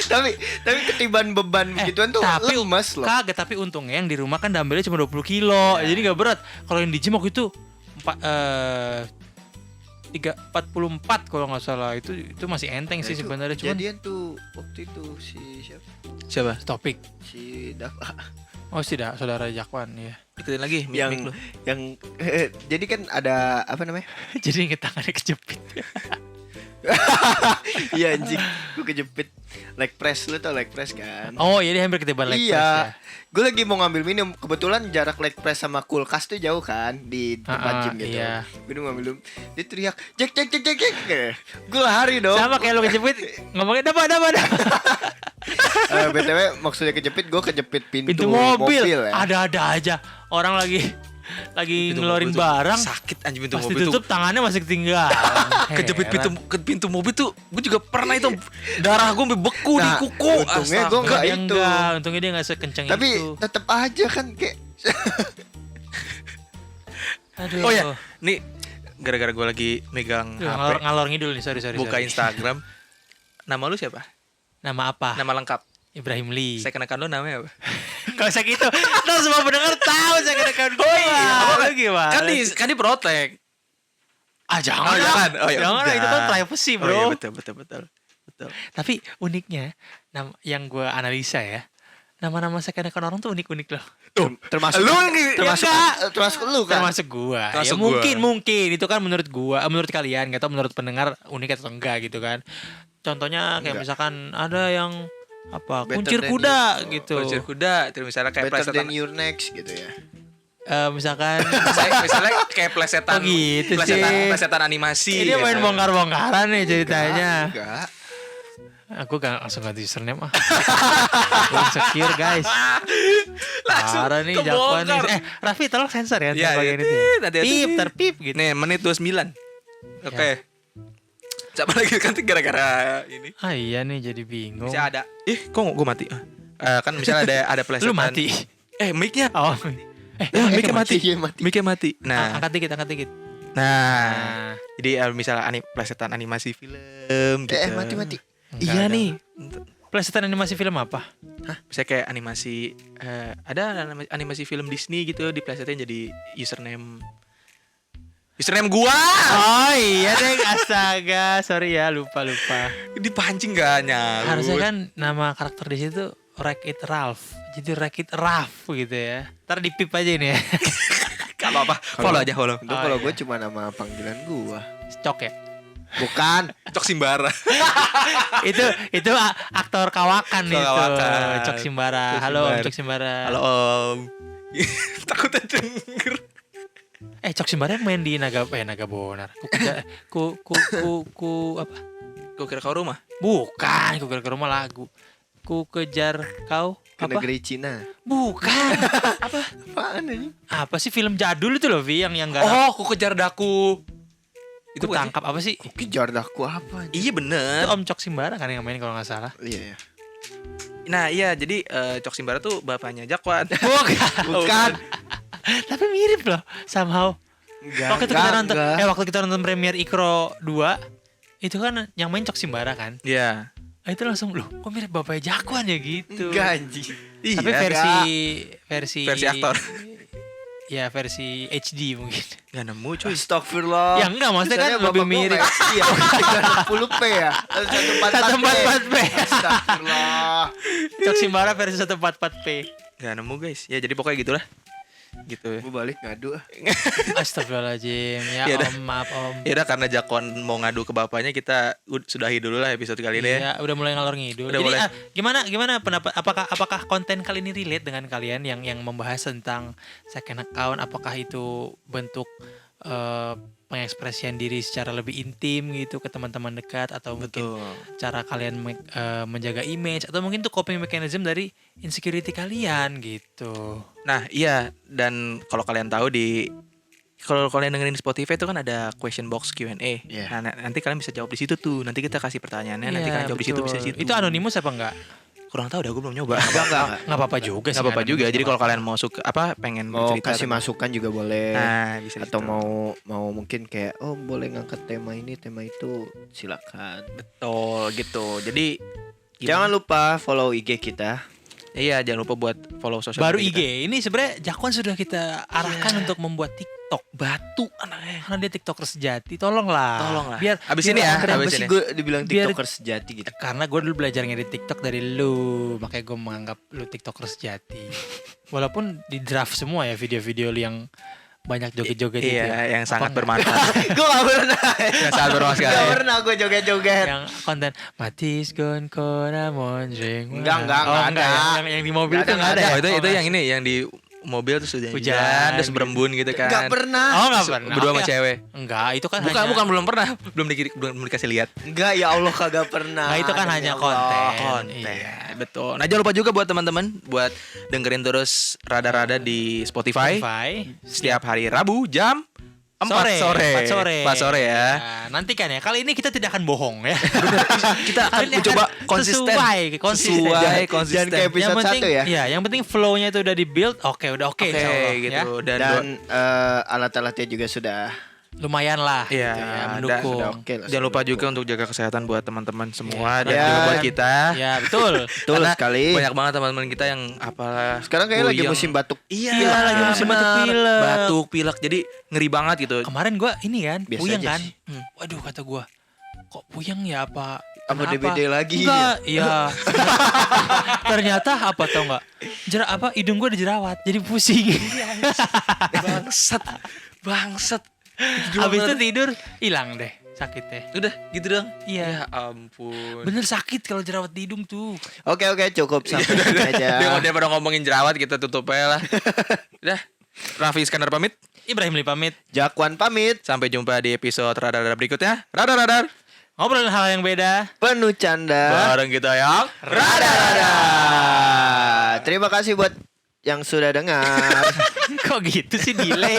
Speaker 2: tapi ketiban beban begituan tuh
Speaker 3: Tapi
Speaker 2: lemas loh.
Speaker 3: Kagak, tapi untungnya yang di rumah kan dumbbellnya cuma 20 kilo. Jadi gak berat. Kalau yang di gym waktu itu 44 kalau nggak salah, itu masih enteng sih
Speaker 2: Itu
Speaker 3: sebenarnya, cuman
Speaker 2: jadian tuh waktu itu si siapa?
Speaker 1: Siapa?
Speaker 3: topik.
Speaker 2: Si Dava
Speaker 3: Oh tidak, saudara Jakwan ya.
Speaker 1: Ikutin lagi
Speaker 2: yang
Speaker 1: mic lu.
Speaker 2: jadi kan ada apa namanya?
Speaker 3: Jadi tangannya kejepit.
Speaker 2: Iya anjing, gue kejepit leg press, lu tau leg press kan?
Speaker 3: Oh iya, dia hampir ketiban leg press ya.
Speaker 2: Iya, gue lagi mau ngambil minum. Kebetulan jarak leg press sama kulkas tuh jauh kan di tempat gym gitu.
Speaker 3: Iya.
Speaker 2: Gue mau ngambil minum, dia teriak, Jack. Gue lari dong.
Speaker 3: Sama kayak lu kejepit, ngomongnya dapat.
Speaker 2: BTW maksudnya kejepit, gue kejepit pintu,
Speaker 3: Pintu mobil.
Speaker 2: ya.
Speaker 3: Ada aja orang lagi
Speaker 1: Pintu
Speaker 3: ngeluarin
Speaker 1: mobil tuh
Speaker 3: barang.
Speaker 1: sakit anjing, pintu
Speaker 3: Pas
Speaker 1: mobil
Speaker 3: ditutup
Speaker 1: tuh.
Speaker 3: tangannya masih ketinggalan.
Speaker 1: Kejepit
Speaker 3: Heran.
Speaker 1: pintu mobil tuh. Gue juga pernah itu, darah gue sampai beku di
Speaker 2: Nah,
Speaker 1: kuku.
Speaker 2: untungnya
Speaker 1: Astaga.
Speaker 2: gua nggak
Speaker 3: Dia
Speaker 2: itu.
Speaker 3: enggak, untungnya dia nggak sekencang
Speaker 2: Tapi
Speaker 3: itu.
Speaker 2: tetap aja kan kayak
Speaker 3: Aduh.
Speaker 1: Oh ya, nih gara-gara gue lagi megang
Speaker 3: Duh,
Speaker 1: HP,
Speaker 3: ngalor ngidul nih, sorry.
Speaker 1: buka Instagram. Nama lu siapa?
Speaker 3: Nama apa?
Speaker 1: Nama lengkap.
Speaker 3: Ibrahim Lee.
Speaker 1: Saya kenakan lu namanya apa?
Speaker 3: Gak usah gitu. Ntar semua pendengar tahu saya kenakan gue. Lu gimana?
Speaker 1: Kan di protek.
Speaker 3: Jangan.
Speaker 1: Oh, jangan. Oh, ya
Speaker 3: Jangan,
Speaker 1: udah.
Speaker 3: itu kan privacy,
Speaker 1: Oh
Speaker 3: bro.
Speaker 1: iya, betul.
Speaker 3: Tapi uniknya, yang gue analisa ya, nama-nama saya kenakan orang tuh unik-unik loh.
Speaker 2: termasuk
Speaker 1: Lu nih.
Speaker 2: termasuk
Speaker 3: Ya
Speaker 2: termasuk lu kan.
Speaker 3: Termasuk gua.
Speaker 1: Termasuk
Speaker 3: Ya mungkin itu kan menurut gua, menurut kalian, nggak tahu menurut pendengar unik atau enggak gitu kan. Contohnya kayak
Speaker 2: Enggak.
Speaker 3: misalkan ada yang apa
Speaker 2: Better
Speaker 3: kuncir
Speaker 2: than
Speaker 3: kuda
Speaker 2: you.
Speaker 3: gitu.
Speaker 1: Kuncir kuda, terus misalnya kayak
Speaker 2: Better
Speaker 1: plesetan.
Speaker 2: than your next gitu ya.
Speaker 3: Misalkan
Speaker 1: Misalnya kayak plesetan.
Speaker 3: Oh gitu
Speaker 1: plesetan,
Speaker 3: sih.
Speaker 1: plesetan animasi.
Speaker 3: ini
Speaker 1: ya
Speaker 3: main
Speaker 1: kan?
Speaker 3: bongkar-bongkaran nih ceritanya.
Speaker 2: Enggak.
Speaker 3: Aku gak langsung ganti username ah. Gue insecure guys.
Speaker 1: Langsung
Speaker 3: Parah nih Jakwan nih.
Speaker 1: kebongkar.
Speaker 3: Raffi tolong sensor ya.
Speaker 1: Ya,
Speaker 3: bagian
Speaker 1: ya,
Speaker 3: itu ya.
Speaker 1: nanti
Speaker 3: Pip terpip gitu.
Speaker 1: Nih menit 29. Oke. Siapa lagi kan gara-gara ini?
Speaker 3: Ah iya nih jadi bingung.
Speaker 1: Bisa ada. Kok gue mati? Kan misalnya ada
Speaker 3: Lu
Speaker 1: plesetan.
Speaker 3: mati.
Speaker 1: Mic-nya.
Speaker 3: Oh.
Speaker 1: Mic-nya mati.
Speaker 2: Iya, mati.
Speaker 1: Mic-nya mati. Nah,
Speaker 3: Angkat dikit.
Speaker 1: nah. Jadi misalnya plesetan animasi film gitu.
Speaker 2: Mati.
Speaker 3: Enggak
Speaker 1: Iya
Speaker 3: ada.
Speaker 1: nih.
Speaker 3: Plesetan animasi film apa?
Speaker 1: Misalnya kayak animasi ada animasi film Disney gitu diplesetin jadi username gua.
Speaker 3: Oh iya deh, astaga, sorry ya, lupa.
Speaker 1: Dipancing gak nyaru.
Speaker 3: Harusnya kan nama karakter di situ Wreck-It Ralph. Jadi Wreck-It Ralph gitu ya. Ntar dipip aja ini ya.
Speaker 1: Gak apa-apa. Follow aja.
Speaker 2: Itu kalau
Speaker 3: iya.
Speaker 2: gue cuma nama panggilan gue.
Speaker 3: Cok ya.
Speaker 2: Bukan.
Speaker 1: Cok Simbara.
Speaker 3: itu aktor kawakan
Speaker 1: Aktor
Speaker 3: itu.
Speaker 1: kawakan.
Speaker 3: Cok Simbara.
Speaker 1: Cok
Speaker 3: Halo Om
Speaker 1: Simbara.
Speaker 3: Cok Simbara.
Speaker 1: Halo Om. Takutnya denger.
Speaker 3: Cok Simbara main di Naga Bonar. Ku apa?
Speaker 1: Gue kira kau rumah.
Speaker 3: Bukan, ku kira ke rumah lagu. Ku kejar kau
Speaker 2: Ke
Speaker 3: apa?
Speaker 2: negeri Cina.
Speaker 3: Bukan.
Speaker 2: Apaan ini?
Speaker 3: Apa sih film jadul itu loh, Vi, yang enggak
Speaker 1: Ku kejar daku.
Speaker 3: itu
Speaker 1: bukan sih?
Speaker 3: tangkap apa sih?
Speaker 2: Kejar daku apa?
Speaker 1: Iya
Speaker 3: Itu
Speaker 1: bener.
Speaker 3: Om Cok Simbara kan yang main kalau nggak salah.
Speaker 2: Iya.
Speaker 1: Nah iya jadi Cok Simbara tuh bapaknya Jakwan.
Speaker 2: Bukan.
Speaker 3: Tapi mirip loh somehow. Waktu kita nonton premiere Ikro 2 itu kan yang main Cok Simbara kan.
Speaker 1: Iya.
Speaker 3: Itu langsung loh, kok mirip bapaknya Jakwan ya gitu.
Speaker 2: Enggak anjing.
Speaker 1: Iya.
Speaker 3: Tapi versi
Speaker 1: aktor.
Speaker 3: Ya versi HD mungkin.
Speaker 1: Gak nemu cuy.
Speaker 2: Astagfirullah.
Speaker 3: Ya enggak, maksudnya kan
Speaker 2: Misalnya
Speaker 3: lebih
Speaker 2: bapak gua
Speaker 3: mirip.
Speaker 2: nggak SD ya. 360p ya.
Speaker 3: 144p.
Speaker 2: Astagfirullah.
Speaker 3: Cok Simbara versi 144p.
Speaker 1: Gak nemu guys. Ya jadi pokoknya gitulah. Gitu.
Speaker 2: Gue balik ngadu.
Speaker 3: Astagfirullahaladzim. Ya
Speaker 1: Ya udah.
Speaker 3: Om, maaf Om.
Speaker 1: Ya udah karena Jakwan mau ngadu ke bapaknya kita sudahi dulu lah episode kali ini ya.
Speaker 3: Iya, udah mulai ngalor ngidul.
Speaker 1: Udah
Speaker 3: Jadi
Speaker 1: mulai.
Speaker 3: gimana pendapat apakah konten kali ini relate dengan kalian yang membahas tentang second account, apakah itu bentuk pengekspresian diri secara lebih intim gitu ke teman-teman dekat atau mungkin
Speaker 1: Betul.
Speaker 3: cara kalian menjaga image atau mungkin itu coping mechanism dari insecurity kalian gitu.
Speaker 1: Nah iya dan kalau kalian tahu kalau kalian dengerin di Spotify itu kan ada question box Q&A.
Speaker 2: Iya.
Speaker 1: Nah nanti kalian bisa jawab di situ tuh. Nanti kita kasih pertanyaannya. Nanti
Speaker 3: Iya,
Speaker 1: kalian jawab di situ
Speaker 3: betul.
Speaker 1: bisa di situ.
Speaker 3: Itu anonimus apa enggak?
Speaker 1: Kurang tahu dah gue belum nyoba.
Speaker 3: Enggak apa-apa juga sih.
Speaker 1: Gak apa-apa juga.
Speaker 3: anonimus,
Speaker 1: Jadi
Speaker 3: nggak
Speaker 1: kalau
Speaker 3: apa-apa.
Speaker 1: kalian mau suka pengen
Speaker 2: Mau
Speaker 1: cerita
Speaker 2: kasih masukan juga boleh.
Speaker 1: Nah bisa
Speaker 2: Atau
Speaker 1: gitu.
Speaker 2: mau mungkin kayak boleh ngangkat tema ini, tema itu, silakan.
Speaker 1: Betul gitu. Jadi
Speaker 2: Jangan lupa follow IG kita.
Speaker 1: Iya jangan lupa buat follow sosial
Speaker 3: Baru
Speaker 1: media
Speaker 3: IG. Ini sebenarnya Jakwan sudah kita arahkan untuk membuat TikTok.
Speaker 1: Batu anaknya.
Speaker 3: Karena dia TikToker sejati. Tolonglah.
Speaker 1: Tolonglah.
Speaker 3: Biar
Speaker 1: Abis ini ya.
Speaker 2: Kenapa
Speaker 1: Abis
Speaker 2: sih
Speaker 1: ini.
Speaker 2: gue dibilang
Speaker 3: Biar-
Speaker 2: TikToker sejati gitu?
Speaker 3: Karena gue dulu belajar ngedit TikTok dari lu. Makanya gue menganggap lu TikToker sejati. Walaupun di draft semua ya video-video lu yang banyak joget-joget itu.
Speaker 1: Iya
Speaker 3: ya.
Speaker 1: yang sangat
Speaker 3: Apa enggak?
Speaker 1: bermanfaat.
Speaker 2: Gue gak pernah.
Speaker 1: Yang sangat bermanfaat sekali.
Speaker 2: Gak pernah gue joget-joget.
Speaker 3: Yang konten Matis gon kona monjeng.
Speaker 2: Enggak ada.
Speaker 3: Yang di mobil
Speaker 2: Enggak
Speaker 3: tuh enggak ada.
Speaker 1: Oh,
Speaker 3: ya?
Speaker 1: itu yang ini yang di mobil terus
Speaker 3: Hujan.
Speaker 1: hujan terus berembun gitu kan.
Speaker 2: Gak pernah.
Speaker 3: Oh enggak pernah.
Speaker 1: Berdua sama
Speaker 3: Oke.
Speaker 1: cewek.
Speaker 3: Enggak, itu kan
Speaker 1: Bukan
Speaker 3: hanya
Speaker 1: bukan belum pernah. Belum dikasih lihat.
Speaker 2: Enggak, ya Allah kagak pernah.
Speaker 3: Nah, itu kan
Speaker 2: Demi
Speaker 3: hanya
Speaker 2: Allah.
Speaker 3: konten.
Speaker 1: Konten.
Speaker 3: Iya.
Speaker 1: Betul. Nah, jangan lupa juga buat teman-teman buat dengerin terus rada-rada di Spotify setiap hari Rabu jam 4 sore.
Speaker 3: 4 sore.
Speaker 1: ya.
Speaker 3: Nah, nantikan ya. Kali ini kita tidak akan bohong ya.
Speaker 1: Kita akan
Speaker 3: Kali ini
Speaker 1: mencoba
Speaker 3: akan
Speaker 1: konsisten.
Speaker 3: konsisten.
Speaker 1: Sesuai konsisten.
Speaker 2: Jangan kayak episode
Speaker 3: yang penting,
Speaker 2: 1 ya.
Speaker 3: Iya, yang penting flow-nya itu udah di-build. Oke, udah oke
Speaker 1: Oke,
Speaker 3: insya Allah,
Speaker 1: gitu.
Speaker 3: ya.
Speaker 1: Dan
Speaker 2: alat-alatnya juga sudah
Speaker 3: Lumayan lah
Speaker 1: Iya,
Speaker 3: gitu ya,
Speaker 1: dan-
Speaker 3: mendukung.
Speaker 2: sudah oke lah.
Speaker 1: jangan lupa
Speaker 2: sudah
Speaker 1: juga untuk jaga kesehatan buat teman-teman
Speaker 3: Iya.
Speaker 1: semua dan
Speaker 2: Ya.
Speaker 1: juga buat kita.
Speaker 3: Ya, betul.
Speaker 2: Betul
Speaker 1: Karena
Speaker 2: sekali.
Speaker 1: Banyak banget teman-teman kita yang apalah.
Speaker 2: Sekarang kayaknya lagi
Speaker 1: puyeng.
Speaker 2: musim batuk.
Speaker 1: Iya,
Speaker 3: Iya, lagi musim batuk pilek.
Speaker 1: Batuk pilek. Jadi ngeri banget gitu.
Speaker 3: Kemarin gua ini kan,
Speaker 2: Biasa
Speaker 3: puyeng
Speaker 2: aja
Speaker 3: kan.
Speaker 2: sih.
Speaker 3: Waduh, kata gua, kok puyeng ya apa?
Speaker 2: Apa
Speaker 3: Kenapa?
Speaker 2: DBD lagi?
Speaker 3: Enggak, iya. Ternyata apa tau nggak? Hidung gua ada jerawat, jadi pusing.
Speaker 1: Bangsat. Bangsat.
Speaker 3: Habis itu tidur hilang deh sakitnya.
Speaker 1: Udah gitu dong.
Speaker 3: Iya.
Speaker 1: Ya ampun.
Speaker 3: Bener sakit kalau jerawat di hidung tuh.
Speaker 2: Oke, cukup sampai sini aja.
Speaker 1: Daripada ngomongin jerawat kita tutup aja lah. Udah. Raffi Iskandar pamit.
Speaker 3: Ibrahim Li pamit.
Speaker 2: Jakwan pamit.
Speaker 1: Sampai jumpa di episode Radar berikutnya. Radar.
Speaker 3: Ngobrolin hal yang beda.
Speaker 2: Penuh canda.
Speaker 1: Bareng kita yang
Speaker 2: Rada-rada. Terima kasih buat yang sudah dengar.
Speaker 3: Kok gitu sih delay?